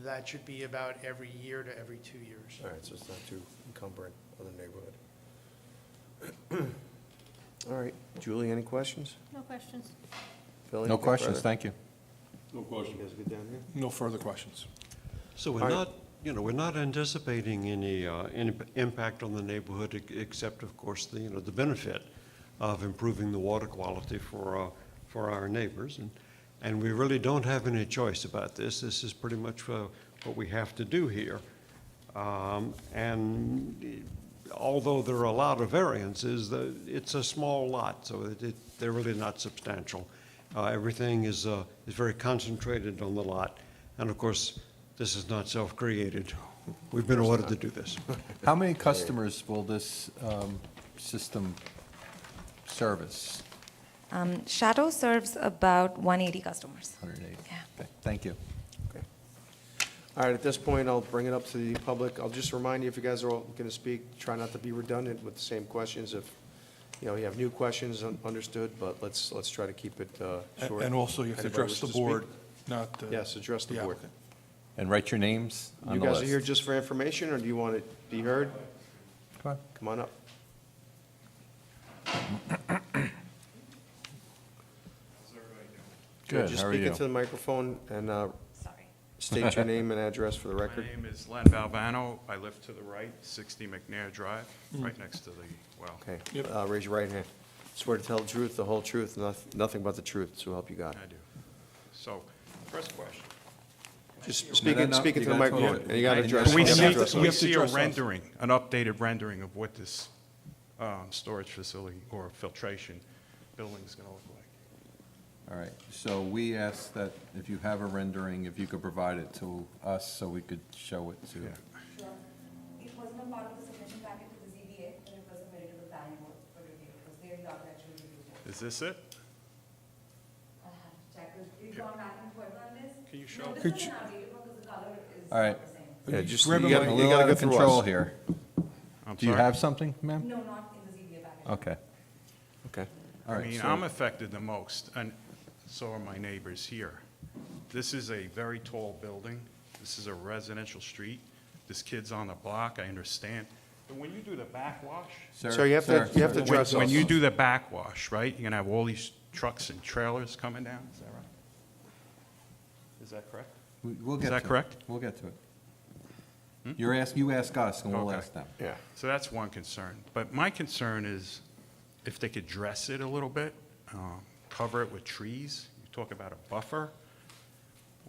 Speaker 9: That should be about every year to every 2 years.
Speaker 1: All right, so it's not too encumbrant on the neighborhood. All right, Julie, any questions?
Speaker 10: No questions.
Speaker 1: Phil,
Speaker 4: No
Speaker 1: anything
Speaker 4: questions,
Speaker 1: further?
Speaker 4: thank you.
Speaker 1: You guys good down here?
Speaker 2: No further questions.
Speaker 6: So we're
Speaker 1: All right.
Speaker 6: not, we're not anticipating any impact on the neighborhood, except, of course, the benefit of improving the water quality for our neighbors. And we really don't have any choice about this. This is pretty much what we have to do here. And although there are a lot of variances, it's a small lot, so they're really not substantial. Everything is very concentrated on the lot. And of course, this is not self-created. We've been ordered to do this.
Speaker 4: How many customers will this system service?
Speaker 8: Chateau serves about 180 customers.
Speaker 4: 180?
Speaker 8: Yeah.
Speaker 4: Okay, thank you.
Speaker 1: Okay. All right, at this point, I'll bring it up to the public. I'll just remind you, if you guys are all going to speak, try not to be redundant with the same questions. If, you have new questions, understood, but let's try to keep it short.
Speaker 2: And also, you have to
Speaker 1: Anybody
Speaker 2: address the
Speaker 1: wish to speak?
Speaker 2: board, not the...
Speaker 1: Yes, address the board.
Speaker 2: applicant.
Speaker 4: And write your names on
Speaker 1: You
Speaker 4: the
Speaker 1: guys
Speaker 4: list.
Speaker 1: are here just for information, or do you want to be heard?
Speaker 4: Come on.
Speaker 1: Come on up.
Speaker 4: Good,
Speaker 1: Just
Speaker 4: how are
Speaker 1: speak
Speaker 4: you?
Speaker 1: into the microphone and
Speaker 8: Sorry.
Speaker 1: state your name and address for the
Speaker 11: My
Speaker 1: record.
Speaker 11: name is Len Valvano. I live to the right, 60 McNair Drive, right next to the well.
Speaker 1: Okay,
Speaker 2: Yep.
Speaker 1: raise your right hand. Swear to tell the truth, the whole truth, nothing but the truth, so help you God.
Speaker 11: I do. So, first question.
Speaker 1: Just speak into
Speaker 4: you
Speaker 1: the
Speaker 4: gotta
Speaker 1: microphone,
Speaker 4: talk.
Speaker 1: and you got to
Speaker 4: Can
Speaker 1: address.
Speaker 11: Can we
Speaker 1: you have to
Speaker 11: see,
Speaker 1: address
Speaker 11: can
Speaker 1: it.
Speaker 11: we
Speaker 2: have to
Speaker 11: see a
Speaker 2: address us.
Speaker 11: rendering, an updated rendering of what this storage facility or filtration building's going to look like?
Speaker 4: All right, so we asked that if you have a rendering, if you could provide it to us so we could show it to.
Speaker 11: Yeah.
Speaker 8: Sure. It wasn't a part of the submission packet to the ZBA, but it was submitted to the planning board for review, because they are the architectural review board.
Speaker 11: Is this it?
Speaker 8: I'll have to check, we've gone back and forth on this.
Speaker 11: Can you show?
Speaker 8: No,
Speaker 2: Could
Speaker 8: this is
Speaker 2: you-
Speaker 8: an outdated one, because the color is
Speaker 4: All right.
Speaker 8: not the same.
Speaker 1: Yeah, just,
Speaker 2: Grab
Speaker 1: you
Speaker 2: him
Speaker 1: gotta,
Speaker 2: like
Speaker 4: A
Speaker 1: you
Speaker 4: little
Speaker 1: gotta
Speaker 4: out
Speaker 1: go
Speaker 4: of
Speaker 1: through
Speaker 4: control
Speaker 1: us.
Speaker 4: here.
Speaker 11: I'm
Speaker 4: Do you
Speaker 11: sorry.
Speaker 4: have something, ma'am?
Speaker 8: No, not in the ZBA packet.
Speaker 4: Okay,
Speaker 1: Okay.
Speaker 4: all
Speaker 11: I
Speaker 4: right.
Speaker 11: mean,
Speaker 4: so-
Speaker 11: I'm affected the most, and so are my neighbors here. This is a very tall building. This is a residential street. This kid's on the block, I understand. But when you do the backwash,
Speaker 1: So you have to
Speaker 11: when
Speaker 1: address
Speaker 11: when
Speaker 1: us.
Speaker 11: you do the backwash, right, you're gonna have all these trucks and trailers coming down, is that right? Is that correct?
Speaker 4: We'll
Speaker 11: Is
Speaker 4: get
Speaker 11: that
Speaker 4: to it.
Speaker 11: correct?
Speaker 4: We'll get to it. You ask us, and we'll
Speaker 11: Okay.
Speaker 4: ask them.
Speaker 1: Yeah.
Speaker 11: So that's one concern. But my concern is if they could dress it a little bit, cover it with trees. You talk about a buffer.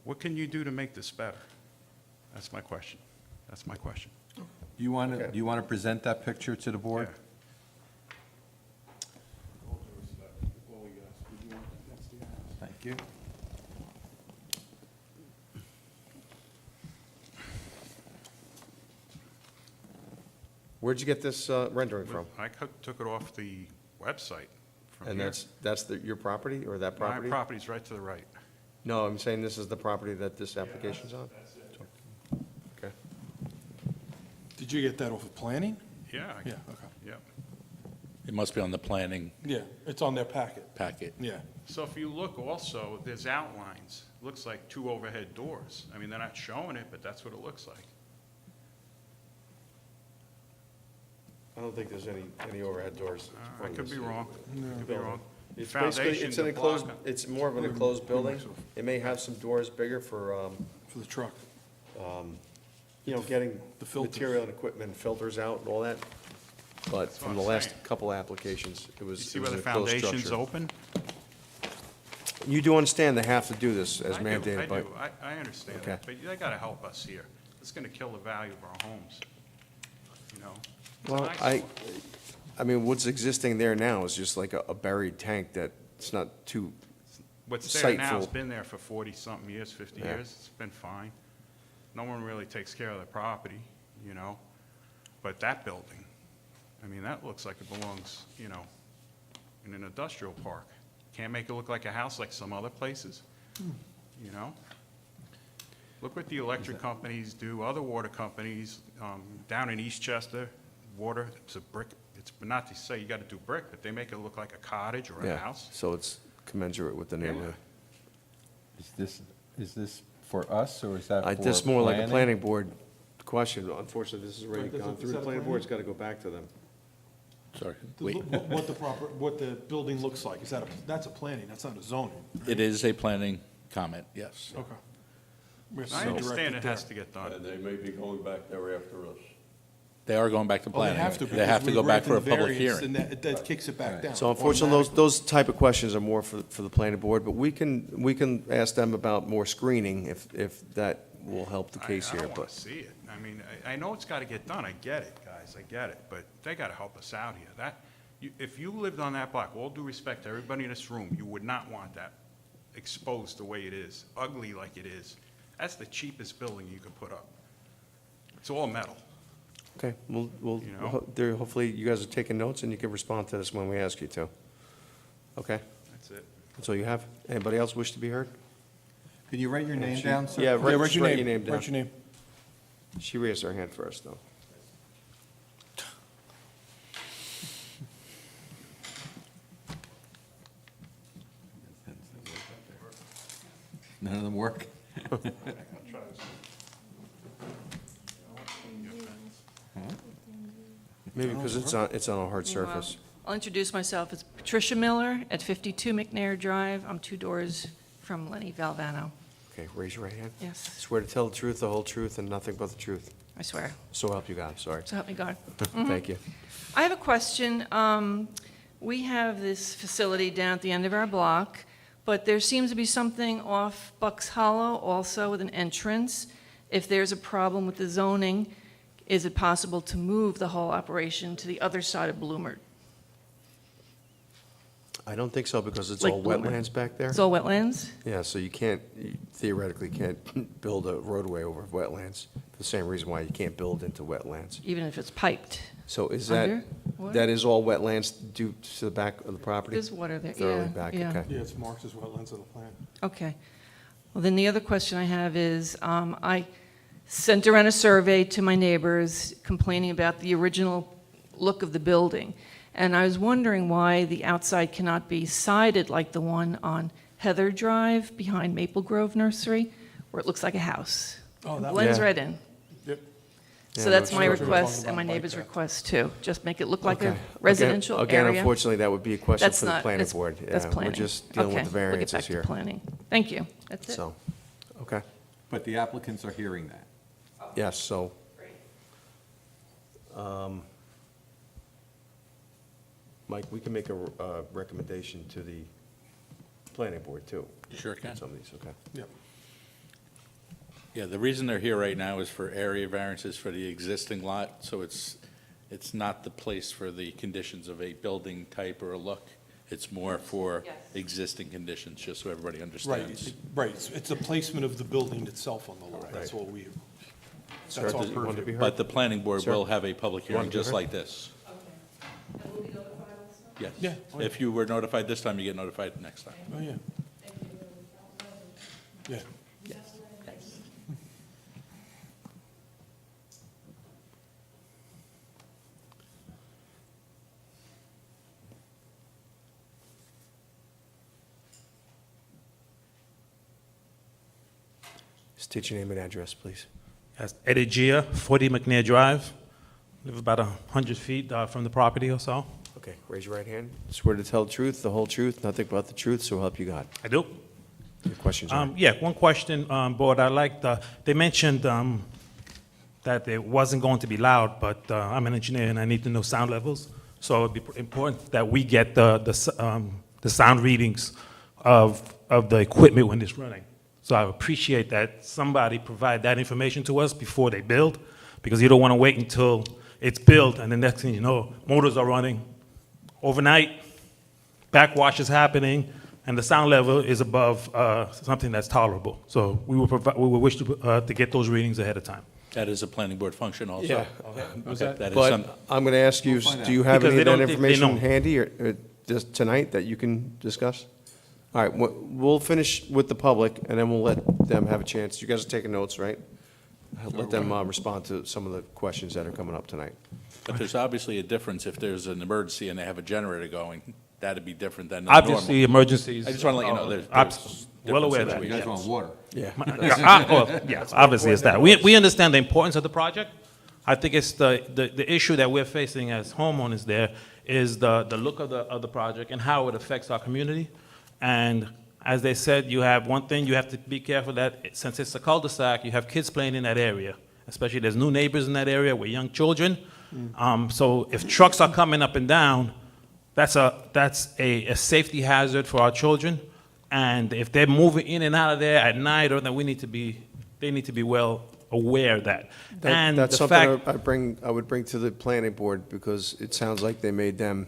Speaker 11: What can you do to make this better? That's my question. That's my question.
Speaker 4: Do you want to,
Speaker 1: Okay.
Speaker 4: do you want to present that picture to the board?
Speaker 11: Yeah.
Speaker 4: Thank you.
Speaker 1: Where'd you get this rendering from?
Speaker 11: I took it off the website from
Speaker 1: And
Speaker 11: here.
Speaker 1: that's your property, or that
Speaker 11: My
Speaker 1: property?
Speaker 11: property's right to the right.
Speaker 1: No, I'm saying this is the property that this application's on? Okay.
Speaker 2: Did you get that off of planning?
Speaker 11: Yeah.
Speaker 2: Yeah, okay.
Speaker 11: Yeah.
Speaker 3: It must be on the planning
Speaker 2: Yeah, it's on their packet.
Speaker 3: packet.
Speaker 2: Yeah.
Speaker 11: So if you look also, there's outlines. Looks like 2 overhead doors. I mean, they're not showing it, but that's what it looks like.
Speaker 1: I don't think there's any overhead doors.
Speaker 11: I could be wrong. Could be wrong.
Speaker 1: It's basically,
Speaker 11: Foundation,
Speaker 1: it's an
Speaker 11: the
Speaker 1: enclosed,
Speaker 11: block-
Speaker 1: it's more of an enclosed building. It may have some doors bigger for,
Speaker 2: For the truck.
Speaker 1: getting
Speaker 2: The filters.
Speaker 1: material and equipment, filters out and all that. But
Speaker 11: what
Speaker 1: from
Speaker 11: I'm
Speaker 1: the last
Speaker 11: saying.
Speaker 1: couple applications, it
Speaker 11: You
Speaker 1: was
Speaker 11: see
Speaker 1: it
Speaker 11: where
Speaker 1: was
Speaker 11: the
Speaker 1: an enclosed
Speaker 11: foundation's
Speaker 1: structure.
Speaker 11: open?
Speaker 1: You do understand they have to do this as
Speaker 11: I do,
Speaker 1: mandated
Speaker 11: I
Speaker 1: by.
Speaker 11: do. I understand
Speaker 1: Okay.
Speaker 11: that, but they gotta help us here. It's gonna kill the value of our homes, you know? It's an
Speaker 1: Well,
Speaker 11: eyesore.
Speaker 1: I mean, what's existing there now is just like a buried tank that's not too,
Speaker 11: What's there now has
Speaker 1: sightful.
Speaker 11: been there for 40-something years, 50
Speaker 1: Yeah.
Speaker 11: years. It's been fine. No one really takes care of the property, you know? But that building, I mean, that looks like it belongs, you know, in an industrial park. Can't make it look like a house like some other places, you know? Look what the electric companies do, other water companies, down in Eastchester, water, it's a brick, it's not to say you gotta do brick, but they make it look like a cottage or a
Speaker 1: yeah,
Speaker 11: house.
Speaker 1: so it's commensurate with the neighborhood.
Speaker 4: Is this for us, or is that for
Speaker 1: This is more like a
Speaker 4: planning?
Speaker 1: planning board question. Unfortunately, this has already
Speaker 2: Right, does
Speaker 1: gone
Speaker 2: it-
Speaker 1: through
Speaker 2: is
Speaker 1: the
Speaker 2: that
Speaker 1: planning
Speaker 2: planning?
Speaker 1: board, it's got to go back to them.
Speaker 3: Sorry.
Speaker 2: What the building looks like, that's a planning, that's not a zoning.
Speaker 3: It is a planning comment, yes.
Speaker 2: Okay. We have to
Speaker 11: I
Speaker 2: direct
Speaker 11: understand it
Speaker 2: there.
Speaker 11: has to get done.
Speaker 10: And they may be going back there after us.
Speaker 3: They are going back to
Speaker 2: Well, they
Speaker 3: planning.
Speaker 2: have to.
Speaker 3: They have to
Speaker 2: because
Speaker 3: go back
Speaker 2: we're
Speaker 3: for a public
Speaker 2: granting the variance,
Speaker 3: hearing.
Speaker 2: And that kicks it back down.
Speaker 1: So unfortunately,
Speaker 2: automatically.
Speaker 1: those type of questions are more for the planning board, but we can ask them about more screening if that will help the case
Speaker 11: I
Speaker 1: here,
Speaker 11: don't want
Speaker 1: but,
Speaker 11: to see it. I mean, I know it's got to get done. I get it, guys, I get it. But they got to help us out here. If you lived on that block, all due respect to everybody in this room, you would not want that exposed the way it is, ugly like it is. That's the cheapest building you could put up. It's all metal.
Speaker 1: okay, we'll,
Speaker 11: You know?
Speaker 1: hopefully you guys are taking notes and you can respond to this when we ask you to. Okay,
Speaker 11: That's it.
Speaker 1: that's all you have? Anybody else wish to be heard?
Speaker 4: Can you write your name down, sir?
Speaker 1: Yeah,
Speaker 2: Yeah,
Speaker 1: write
Speaker 2: write
Speaker 1: your
Speaker 2: your
Speaker 1: name
Speaker 2: name,
Speaker 1: down.
Speaker 2: write your name.
Speaker 1: She raised her hand first, though.
Speaker 4: None of them work?
Speaker 1: Maybe because it's on a hard surface.
Speaker 12: I'll introduce myself. It's Patricia Miller at 52 McNair Drive. I'm 2 doors from Lenny Valvano.
Speaker 1: Okay, raise your right hand.
Speaker 12: Yes,
Speaker 1: Swear to tell the truth, the whole truth, and nothing but the truth.
Speaker 12: I swear.
Speaker 1: So help you God, sorry.
Speaker 12: So help me God.
Speaker 1: Thank you.
Speaker 12: I have a question. We have this facility down at the end of our block, but there seems to be something off Bucks Hollow also with an entrance. If there's a problem with the zoning, is it possible to move the whole operation to the other side of Bloomert?
Speaker 1: I don't think so, because it's
Speaker 12: Like
Speaker 1: all
Speaker 12: Bloomer.
Speaker 1: wetlands back there.
Speaker 12: It's all wetlands?
Speaker 1: Yeah, so you theoretically can't build a roadway over wetlands, for the same reason why you can't build into wetlands.
Speaker 12: Even if it's piped?
Speaker 1: So is that,
Speaker 12: Under? What?
Speaker 1: that is all wetlands due to the back of the property?
Speaker 12: There's water there,
Speaker 1: Thoroughly
Speaker 12: yeah,
Speaker 1: back,
Speaker 12: yeah.
Speaker 1: okay.
Speaker 2: Yeah, it's marked as wetlands of the plan.
Speaker 12: Okay. Well, then the other question I have is, I sent around a survey to my neighbors complaining about the original look of the building. And I was wondering why the outside cannot be sided like the one on Heather Drive behind Maple Grove Nursery, where it looks like a house.
Speaker 2: Oh, that
Speaker 12: Blends
Speaker 1: Yeah.
Speaker 12: right in.
Speaker 2: Yep.
Speaker 1: Yeah,
Speaker 12: So that's
Speaker 1: no,
Speaker 12: my
Speaker 1: sure.
Speaker 12: request
Speaker 2: Talking
Speaker 12: and my
Speaker 2: about bike
Speaker 12: neighbor's
Speaker 2: path.
Speaker 12: request too. Just make it look like a
Speaker 1: Okay.
Speaker 12: residential
Speaker 1: Again,
Speaker 12: area.
Speaker 1: unfortunately, that would be a question
Speaker 12: That's
Speaker 1: for the
Speaker 12: not-
Speaker 1: planning
Speaker 12: that's-
Speaker 1: board.
Speaker 12: That's
Speaker 1: Yeah,
Speaker 12: planning.
Speaker 1: We're just dealing with the
Speaker 12: Okay, we'll get
Speaker 1: variances
Speaker 12: back to
Speaker 1: here.
Speaker 12: planning. Thank you. That's it.
Speaker 1: So, okay,
Speaker 4: But the applicants are hearing that.
Speaker 1: yes, so. Mike, we can make a recommendation to the planning board, too.
Speaker 3: Sure can.
Speaker 1: Some of these, okay.
Speaker 2: Yep.
Speaker 3: Yeah, the reason they're here right now is for area variances for the existing lot, so it's not the place for the conditions of a building type or a look. It's more for
Speaker 12: Yes.
Speaker 3: existing conditions, just so everybody
Speaker 2: Right,
Speaker 3: understands.
Speaker 2: right. It's the placement of the building itself on the lot. That's what we,
Speaker 1: Sir,
Speaker 2: that's our
Speaker 1: did you want to
Speaker 2: purview.
Speaker 1: be heard?
Speaker 3: But the planning board
Speaker 1: Sir?
Speaker 3: will have a public
Speaker 1: You want
Speaker 3: hearing
Speaker 1: to be
Speaker 3: just
Speaker 1: heard?
Speaker 3: like this. Yes.
Speaker 2: Yeah.
Speaker 3: If you were notified this time, you get notified next time.
Speaker 2: Oh, yeah. Yeah.
Speaker 1: State your name and address, please.
Speaker 13: Yes, Eddie Gia, 40 McNair Drive. Live about 100 feet from the property or so.
Speaker 1: Okay, raise your right hand. Swear to tell the truth, the whole truth, nothing but the truth, so help you God.
Speaker 13: I do.
Speaker 1: Your questions are?
Speaker 13: Yeah, one question, Board. I liked, they mentioned that it wasn't going to be loud, but I'm an engineer and I need to know sound levels. So it'd be important that we get the sound readings of the equipment when it's running. So I appreciate that somebody provide that information to us before they build, because you don't want to wait until it's built, and the next thing you know, motors are running overnight, backwash is happening, and the sound level is above something that's tolerable. So we will wish to get those readings ahead of time.
Speaker 3: That is a planning board function also.
Speaker 1: Yeah.
Speaker 3: Okay, that is some,
Speaker 1: But I'm going to ask you, do you have
Speaker 13: Because
Speaker 1: any of
Speaker 13: they
Speaker 1: that
Speaker 13: don't think they
Speaker 1: information
Speaker 13: know.
Speaker 1: handy or just tonight that you can discuss? All right, we'll finish with the public, and then we'll let them have a chance. You guys are taking notes, right? Let them respond to some of the questions that are coming up tonight.
Speaker 3: but there's obviously a difference if there's an emergency and they have a generator going. That'd be different than normal.
Speaker 13: Obviously, emergencies.
Speaker 3: I just want to let you know, there's
Speaker 13: well aware of
Speaker 3: different
Speaker 13: that.
Speaker 4: You guys want water?
Speaker 1: Yeah.
Speaker 13: Well, yes, obviously it's that. We understand the importance of the project. I think it's the issue that we're facing as homeowners there is the look of the project and how it affects our community. And as they said, you have one thing, you have to be careful that since it's a cul-de-sac, you have kids playing in that area. Especially there's new neighbors in that area with young children. So if trucks are coming up and down, that's a safety hazard for our children. And if they're moving in and out of there at night, or then they need to be well aware of that. And
Speaker 1: That's
Speaker 13: the
Speaker 1: something
Speaker 13: fact,
Speaker 1: I would bring to the planning board, because it sounds like they made them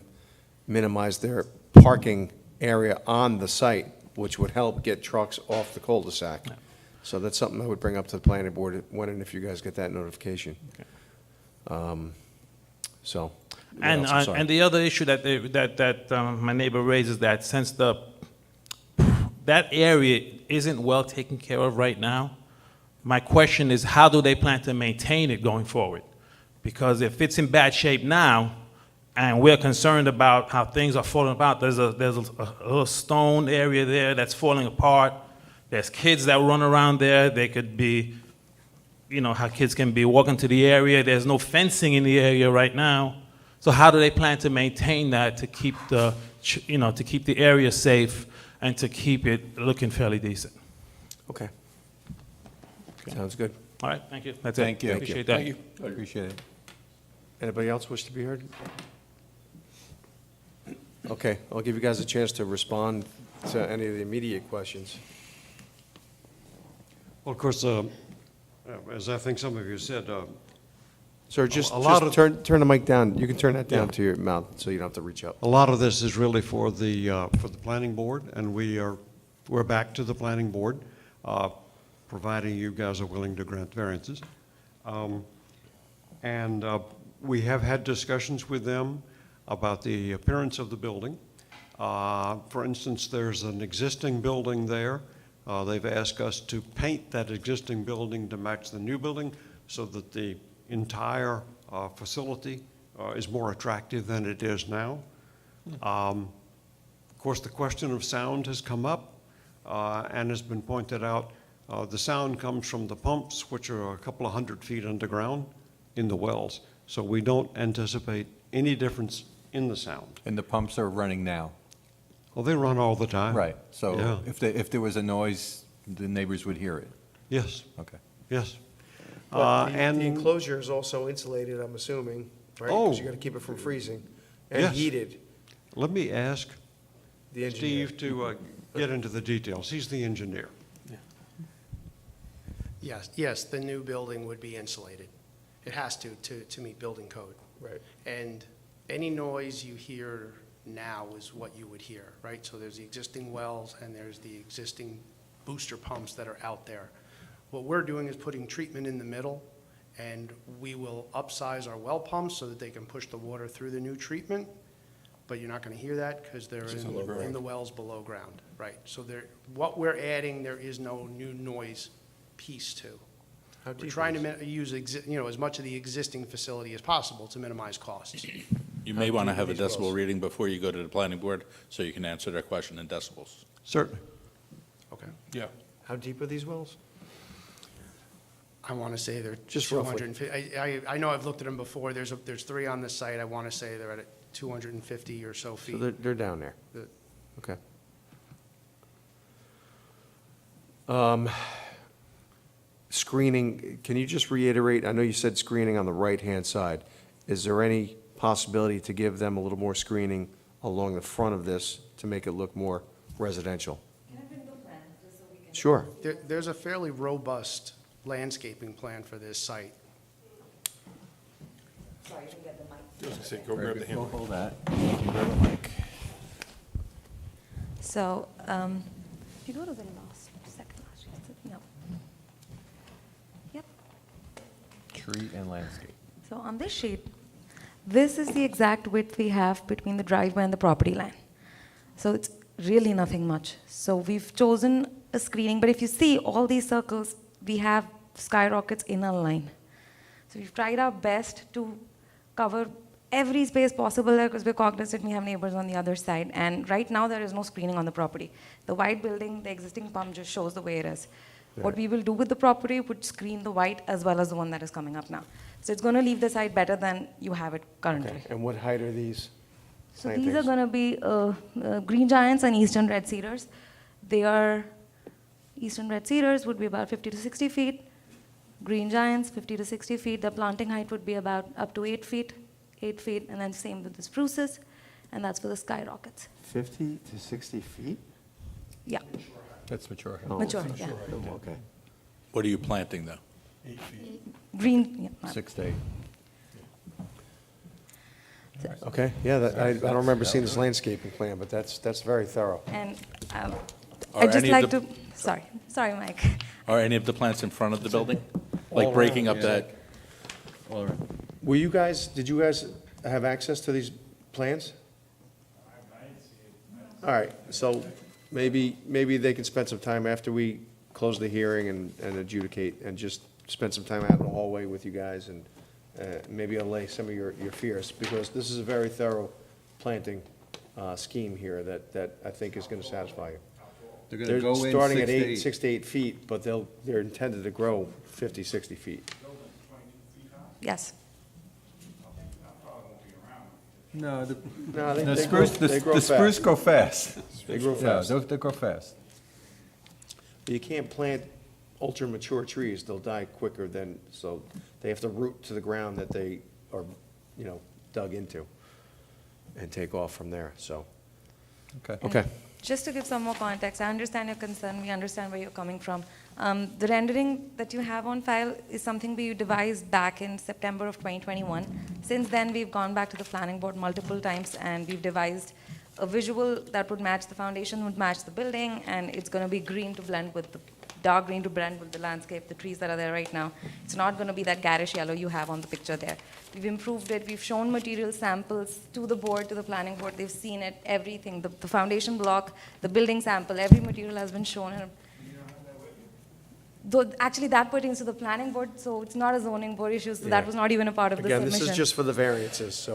Speaker 1: minimize their parking area on the site, which would help get trucks off the cul-de-sac. So that's something I would bring up to the planning board when and if you guys get that notification. So. what
Speaker 13: and
Speaker 1: else? I'm sorry.
Speaker 13: and the other issue that my neighbor raises, that since that area isn't well taken care of right now, my question is, how do they plan to maintain it going forward? Because if it's in bad shape now, and we're concerned about how things are falling apart, there's a little stone area there that's falling apart. There's kids that run around there. They could be, how kids can be walking to the area. There's no fencing in the area right now. So how do they plan to maintain that to keep to keep the area safe and to keep it looking fairly decent?
Speaker 1: Okay. Sounds good.
Speaker 13: All right, thank you. That's it.
Speaker 4: Thank you.
Speaker 13: Appreciate that.
Speaker 2: thank you.
Speaker 4: Appreciate it.
Speaker 1: Anybody else wish to be heard? Okay, I'll give you guys a chance to respond to any of the immediate questions.
Speaker 6: Well, of course, as I think some of you said,
Speaker 1: Sir, just
Speaker 6: a lot of-
Speaker 1: turn the mic down. You can turn that down
Speaker 6: Yeah.
Speaker 1: to your mouth, so you don't have to reach up.
Speaker 6: a lot of this is really for the planning board, and we're back to the planning board, providing you guys are willing to grant variances. And we have had discussions with them about the appearance of the building. For instance, there's an existing building there. They've asked us to paint that existing building to match the new building so that the entire facility is more attractive than it is now. Of course, the question of sound has come up and has been pointed out. The sound comes from the pumps, which are a couple of 100 feet underground in the wells. So we don't anticipate any difference in the sound.
Speaker 4: And the pumps are running now?
Speaker 6: Well, they run all the time.
Speaker 4: Right, so
Speaker 6: Yeah.
Speaker 4: if there was a noise, the neighbors would hear it?
Speaker 6: Yes,
Speaker 4: Okay.
Speaker 6: yes.
Speaker 1: But
Speaker 6: And
Speaker 1: the enclosure is also insulated, I'm assuming, right?
Speaker 6: Oh.
Speaker 1: Because you got to keep it from freezing. And
Speaker 6: Yes.
Speaker 1: heated,
Speaker 6: let me ask
Speaker 1: the engineer.
Speaker 6: Steve to get into the details. He's the engineer.
Speaker 9: Yes, the new building would be insulated. It has to meet building code.
Speaker 1: Right.
Speaker 9: And any noise you hear now is what you would hear, right? So there's the existing wells and there's the existing booster pumps that are out there. What we're doing is putting treatment in the middle, and we will upsize our well pumps so that they can push the water through the new treatment, but you're not going to hear that because they're in the wells below ground, right? So what we're adding, there is no new noise piece to.
Speaker 1: How
Speaker 9: We're
Speaker 1: deep
Speaker 9: trying
Speaker 1: is
Speaker 9: to use, as much of the existing facility as possible to minimize costs.
Speaker 3: you may want to
Speaker 1: deep
Speaker 3: have
Speaker 1: are
Speaker 3: a
Speaker 1: these wells?
Speaker 3: decibel reading before you go to the planning board, so you can answer their question in decibels.
Speaker 6: Certainly.
Speaker 1: Okay.
Speaker 2: Yeah.
Speaker 1: How deep are these wells?
Speaker 9: I want to say they're
Speaker 1: Just roughly.
Speaker 9: 250. I know I've looked at them before. There's three on the site. I want to say they're at 250 or so
Speaker 1: So
Speaker 9: feet.
Speaker 1: they're down there.
Speaker 9: The-
Speaker 1: Okay. Screening, can you just reiterate, I know you said screening on the right-hand side. Is there any possibility to give them a little more screening along the front of this to make it look more residential?
Speaker 8: Can I bring the plan, just so we can
Speaker 1: Sure.
Speaker 9: There's a fairly robust landscaping plan for this site.
Speaker 2: I was gonna say, go grab the
Speaker 4: We'll
Speaker 2: hammer.
Speaker 4: hold that.
Speaker 8: So, if you go to the second last sheet, no. Yep.
Speaker 4: Tree and landscape.
Speaker 8: So on this sheet, this is the exact width we have between the driveway and the property line. So it's really nothing much. So we've chosen a screening, but if you see all these circles, we have skyrockets in a line. So we've tried our best to cover every space possible there because we're cognizant we have neighbors on the other side. And right now, there is no screening on the property. The white building, the existing pump just shows the way it is. What we will do with the property would screen the white as well as the one that is coming up now. So it's going to leave the site better than you have it currently.
Speaker 1: Okay, and what height are these
Speaker 8: So these are
Speaker 1: plantings?
Speaker 8: going to be green giants and eastern red cedars. They are, eastern red cedars would be about 50 to 60 feet. Green giants, 50 to 60 feet. The planting height would be about up to 8 feet, and then same with the spruces, and that's for the skyrockets.
Speaker 1: 50 to 60 feet?
Speaker 8: Yeah,
Speaker 4: That's mature.
Speaker 1: Oh,
Speaker 8: mature, yeah.
Speaker 1: Okay.
Speaker 3: What are you planting, though?
Speaker 8: Green, yeah.
Speaker 4: 6 to 8.
Speaker 1: Okay, yeah, I don't remember seeing this landscaping plan, but that's very thorough.
Speaker 8: And
Speaker 3: Are
Speaker 8: I'd just
Speaker 3: any of
Speaker 8: like
Speaker 3: the-
Speaker 8: to, sorry, Mike.
Speaker 3: Are any of the plants in front of the building?
Speaker 1: All
Speaker 3: Like breaking up
Speaker 1: around, yeah.
Speaker 3: that?
Speaker 4: All right.
Speaker 1: Did you guys have access to these plans? All right, so maybe they can spend some time after we close the hearing and adjudicate, and just spend some time out in the hallway with you guys, and maybe allay some of your fears, because this is a very thorough planting scheme here that I think is going to satisfy you.
Speaker 4: They're going
Speaker 1: They're
Speaker 4: to go in
Speaker 1: starting at
Speaker 4: 6 to 8.
Speaker 1: 6 to 8 feet, but they're intended to grow 50, 60 feet.
Speaker 8: Yes.
Speaker 4: No,
Speaker 1: No, they
Speaker 4: the
Speaker 1: grow-
Speaker 4: spruce,
Speaker 1: they grow
Speaker 4: the spruce
Speaker 1: fast.
Speaker 4: grow fast.
Speaker 1: They grow
Speaker 4: Yeah,
Speaker 1: fast.
Speaker 4: they grow fast.
Speaker 1: You can't plant ultra-mature trees, they'll die quicker than, so they have to root to the ground that they are, dug into, and take off from there, so.
Speaker 4: Okay.
Speaker 1: Okay,
Speaker 8: Just to give some more context, I understand your concern, we understand where you're coming from. The rendering that you have on file is something we devised back in September of 2021. Since then, we've gone back to the planning board multiple times, and we've devised a visual that would match the foundation, would match the building, and it's going to be green to blend with the, dark green to blend with the landscape, the trees that are there right now. It's not going to be that garish yellow you have on the picture there. We've improved it, we've shown material samples to the board, to the planning board, they've seen it, everything, the foundation block, the building sample, every material has been shown. Though, actually, that pertains to the planning board, so it's not a zoning board issue, so that
Speaker 1: Yeah.
Speaker 8: was not even a part of the
Speaker 1: again,
Speaker 8: submission.
Speaker 1: this is just for the variances, so.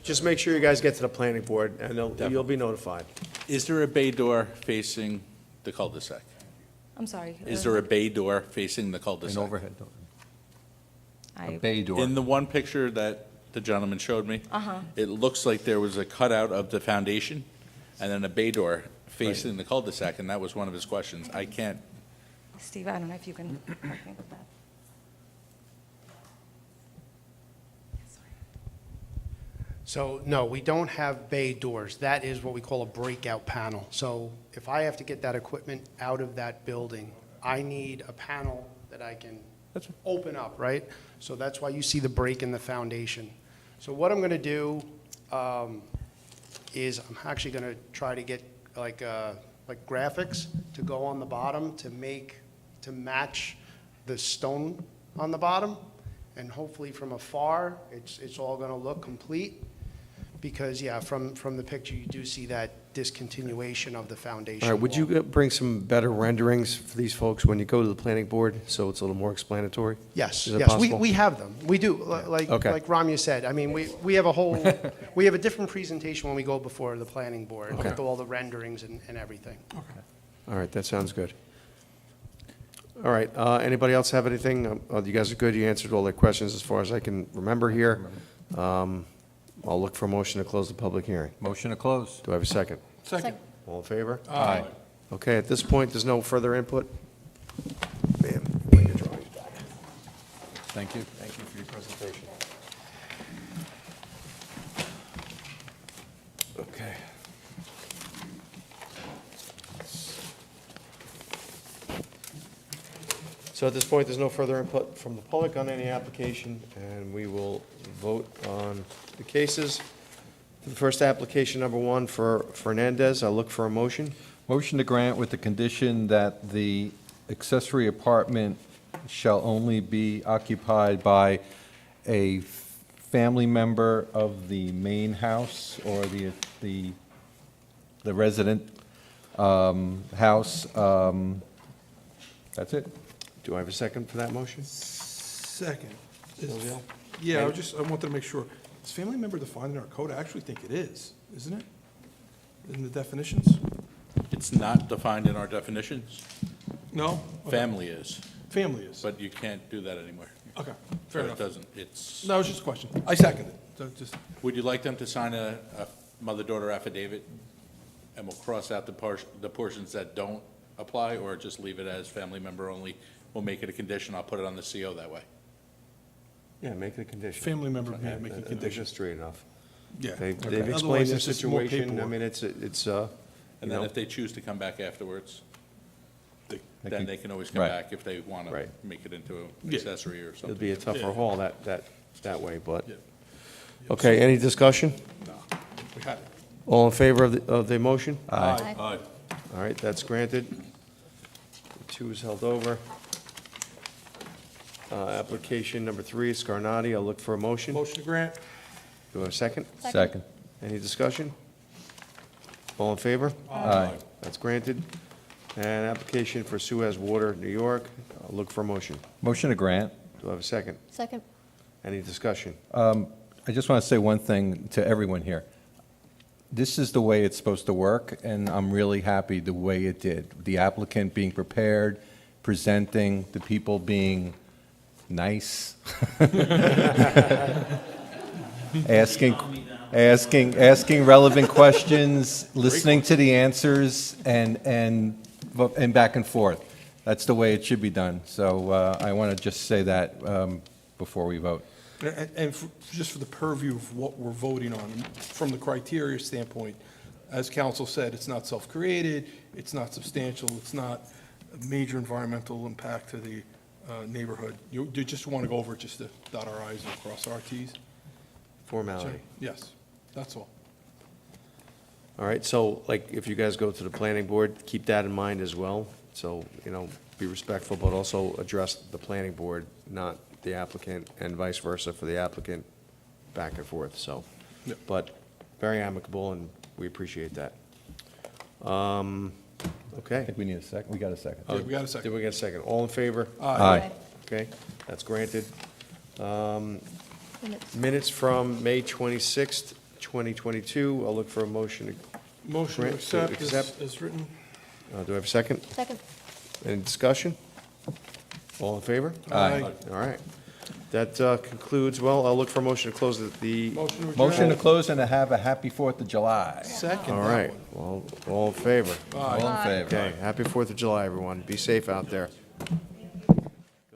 Speaker 1: Just make sure you guys get to the planning board, and you'll be notified.
Speaker 3: Is there a bay door facing the cul-de-sac?
Speaker 8: I'm sorry.
Speaker 3: Is there a bay door facing the
Speaker 4: An
Speaker 3: cul-de-sac?
Speaker 4: overhead door. A
Speaker 8: I-
Speaker 4: bay door.
Speaker 3: In the one picture that the gentleman showed me,
Speaker 8: Uh-huh.
Speaker 3: it looks like there was a cutout of the foundation and then a bay door facing the cul-de-sac, and that was one of his questions. I can't,
Speaker 8: Steve, I don't know if you can help me with that.
Speaker 9: So, no, we don't have bay doors. That is what we call a breakout panel. So if I have to get that equipment out of that building, I need a panel that I can open up, right? So that's why you see the break in the foundation. So what I'm going to do is I'm actually going to try to get like graphics to go on the bottom to match the stone on the bottom. And hopefully from afar, it's all going to look complete. Because, yeah, from the picture, you do see that discontinuation of the foundation.
Speaker 1: All right, would
Speaker 9: wall.
Speaker 1: you bring some better renderings for these folks when you go to the planning board, so it's a little more explanatory?
Speaker 9: Yes,
Speaker 1: Is it
Speaker 9: yes,
Speaker 1: possible?
Speaker 9: we have them. We do,
Speaker 1: Okay.
Speaker 9: like Ramya said. I mean, we have a whole, we have a different presentation when we go before the planning board with all the renderings and everything.
Speaker 1: All right, that sounds good. All right, anybody else have anything? You guys are good, you answered all their questions as far as I can remember here. I'll look for a motion to close the public hearing.
Speaker 4: Motion to close.
Speaker 1: Do I have a second?
Speaker 2: Second.
Speaker 1: All in favor?
Speaker 4: Aye.
Speaker 1: Okay, at this point, there's no further input? Ma'am, bring your drawings back.
Speaker 4: Thank you.
Speaker 1: Thank you for your presentation. Okay. So at this point, there's no further input from the public on any application, and we will vote on the cases. The first application, number 1, for Fernandez, I'll look for a motion.
Speaker 4: Motion to grant with the condition that the accessory apartment shall only be occupied by a family member of the main house or the resident house. That's it.
Speaker 1: Do I have a second for that motion?
Speaker 2: Second.
Speaker 1: Silvio?
Speaker 2: Yeah, I wanted to make sure. Is family member defined in our code? I actually think it is, isn't it? In the definitions?
Speaker 3: It's not defined in our definitions.
Speaker 2: No? Okay.
Speaker 3: Family is,
Speaker 2: Family is.
Speaker 3: but you can't do that anymore.
Speaker 2: Okay,
Speaker 3: So
Speaker 2: fair
Speaker 3: it
Speaker 2: enough.
Speaker 3: doesn't, it's,
Speaker 2: No, it was just a question. I second it. So just,
Speaker 3: would you like them to sign a mother-daughter affidavit? And we'll cross out the portions that don't apply, or just leave it as family member only? We'll make it a condition. I'll put it on the CO that way.
Speaker 1: Yeah, make it a condition.
Speaker 2: family member, yeah,
Speaker 1: Yeah,
Speaker 2: making
Speaker 1: they're
Speaker 2: conditions.
Speaker 1: just straight enough.
Speaker 2: Yeah.
Speaker 1: They've
Speaker 2: Okay.
Speaker 1: explained
Speaker 2: Otherwise,
Speaker 1: their
Speaker 2: it's just more
Speaker 1: situation. I
Speaker 2: paperwork.
Speaker 1: mean, it's, you
Speaker 3: And then
Speaker 1: know,
Speaker 3: if they choose to come back afterwards,
Speaker 2: They-
Speaker 3: then they can always come
Speaker 4: Right.
Speaker 3: back if they want to
Speaker 1: Right.
Speaker 3: make it into an
Speaker 2: Yeah.
Speaker 3: accessory or
Speaker 1: it'll
Speaker 3: something.
Speaker 1: be a tougher
Speaker 2: Yeah.
Speaker 1: haul that way, but.
Speaker 2: Yeah.
Speaker 1: Okay, any discussion?
Speaker 2: No, we had it.
Speaker 1: All in favor of the motion?
Speaker 2: Aye.
Speaker 10: Aye.
Speaker 1: All right, that's granted. 2 is held over. Application number 3, Scarnati, I'll look for a motion.
Speaker 2: Motion to grant?
Speaker 1: Do I have a second?
Speaker 4: Second.
Speaker 1: Any discussion? All in favor?
Speaker 4: Aye.
Speaker 1: That's granted. And application for Suez Water, New York, I'll look for a motion.
Speaker 4: Motion to grant.
Speaker 1: Do I have a second?
Speaker 14: Second.
Speaker 1: Any discussion?
Speaker 4: I just want to say one thing to everyone here. This is the way it's supposed to work, and I'm really happy the way it did. The applicant being prepared, presenting, the people being nice. Asking relevant questions, listening to the answers, and back and forth. That's the way it should be done. So I want to just say that before we vote.
Speaker 2: And just for the purview of what we're voting on, from the criteria standpoint, as council said, it's not self-created, it's not substantial, it's not a major environmental impact to the neighborhood. You just want to go over it just to dot our i's and cross our t's?
Speaker 1: Formality.
Speaker 2: Yes, that's all.
Speaker 1: All right, so like, if you guys go to the planning board, keep that in mind as well. So, be respectful, but also address the planning board, not the applicant, and vice versa for the applicant, back and forth, so.
Speaker 2: Yep.
Speaker 1: But very amicable, and we appreciate that.
Speaker 4: I
Speaker 1: Okay.
Speaker 4: think we need a second. We got a second.
Speaker 2: Yeah, we got a second.
Speaker 1: Did we get a second? All in favor?
Speaker 4: Aye.
Speaker 1: Okay, that's granted.
Speaker 14: Minutes.
Speaker 1: Minutes from May 26th, 2022. I'll look for a motion.
Speaker 2: Motion to
Speaker 1: Grant- to
Speaker 2: accept
Speaker 1: accept.
Speaker 2: as written?
Speaker 1: Do I have a second?
Speaker 14: Second.
Speaker 1: Any discussion? All in favor?
Speaker 4: Aye.
Speaker 1: All right. That concludes, well, I'll look for a motion to close the,
Speaker 2: Motion to adjourn?
Speaker 4: Motion to close and to have a happy 4th of July.
Speaker 2: Second.
Speaker 1: all
Speaker 2: that
Speaker 1: right,
Speaker 2: one.
Speaker 1: well, all in favor?
Speaker 4: All in favor?
Speaker 1: Okay, happy 4th of July, everyone. Be safe out there.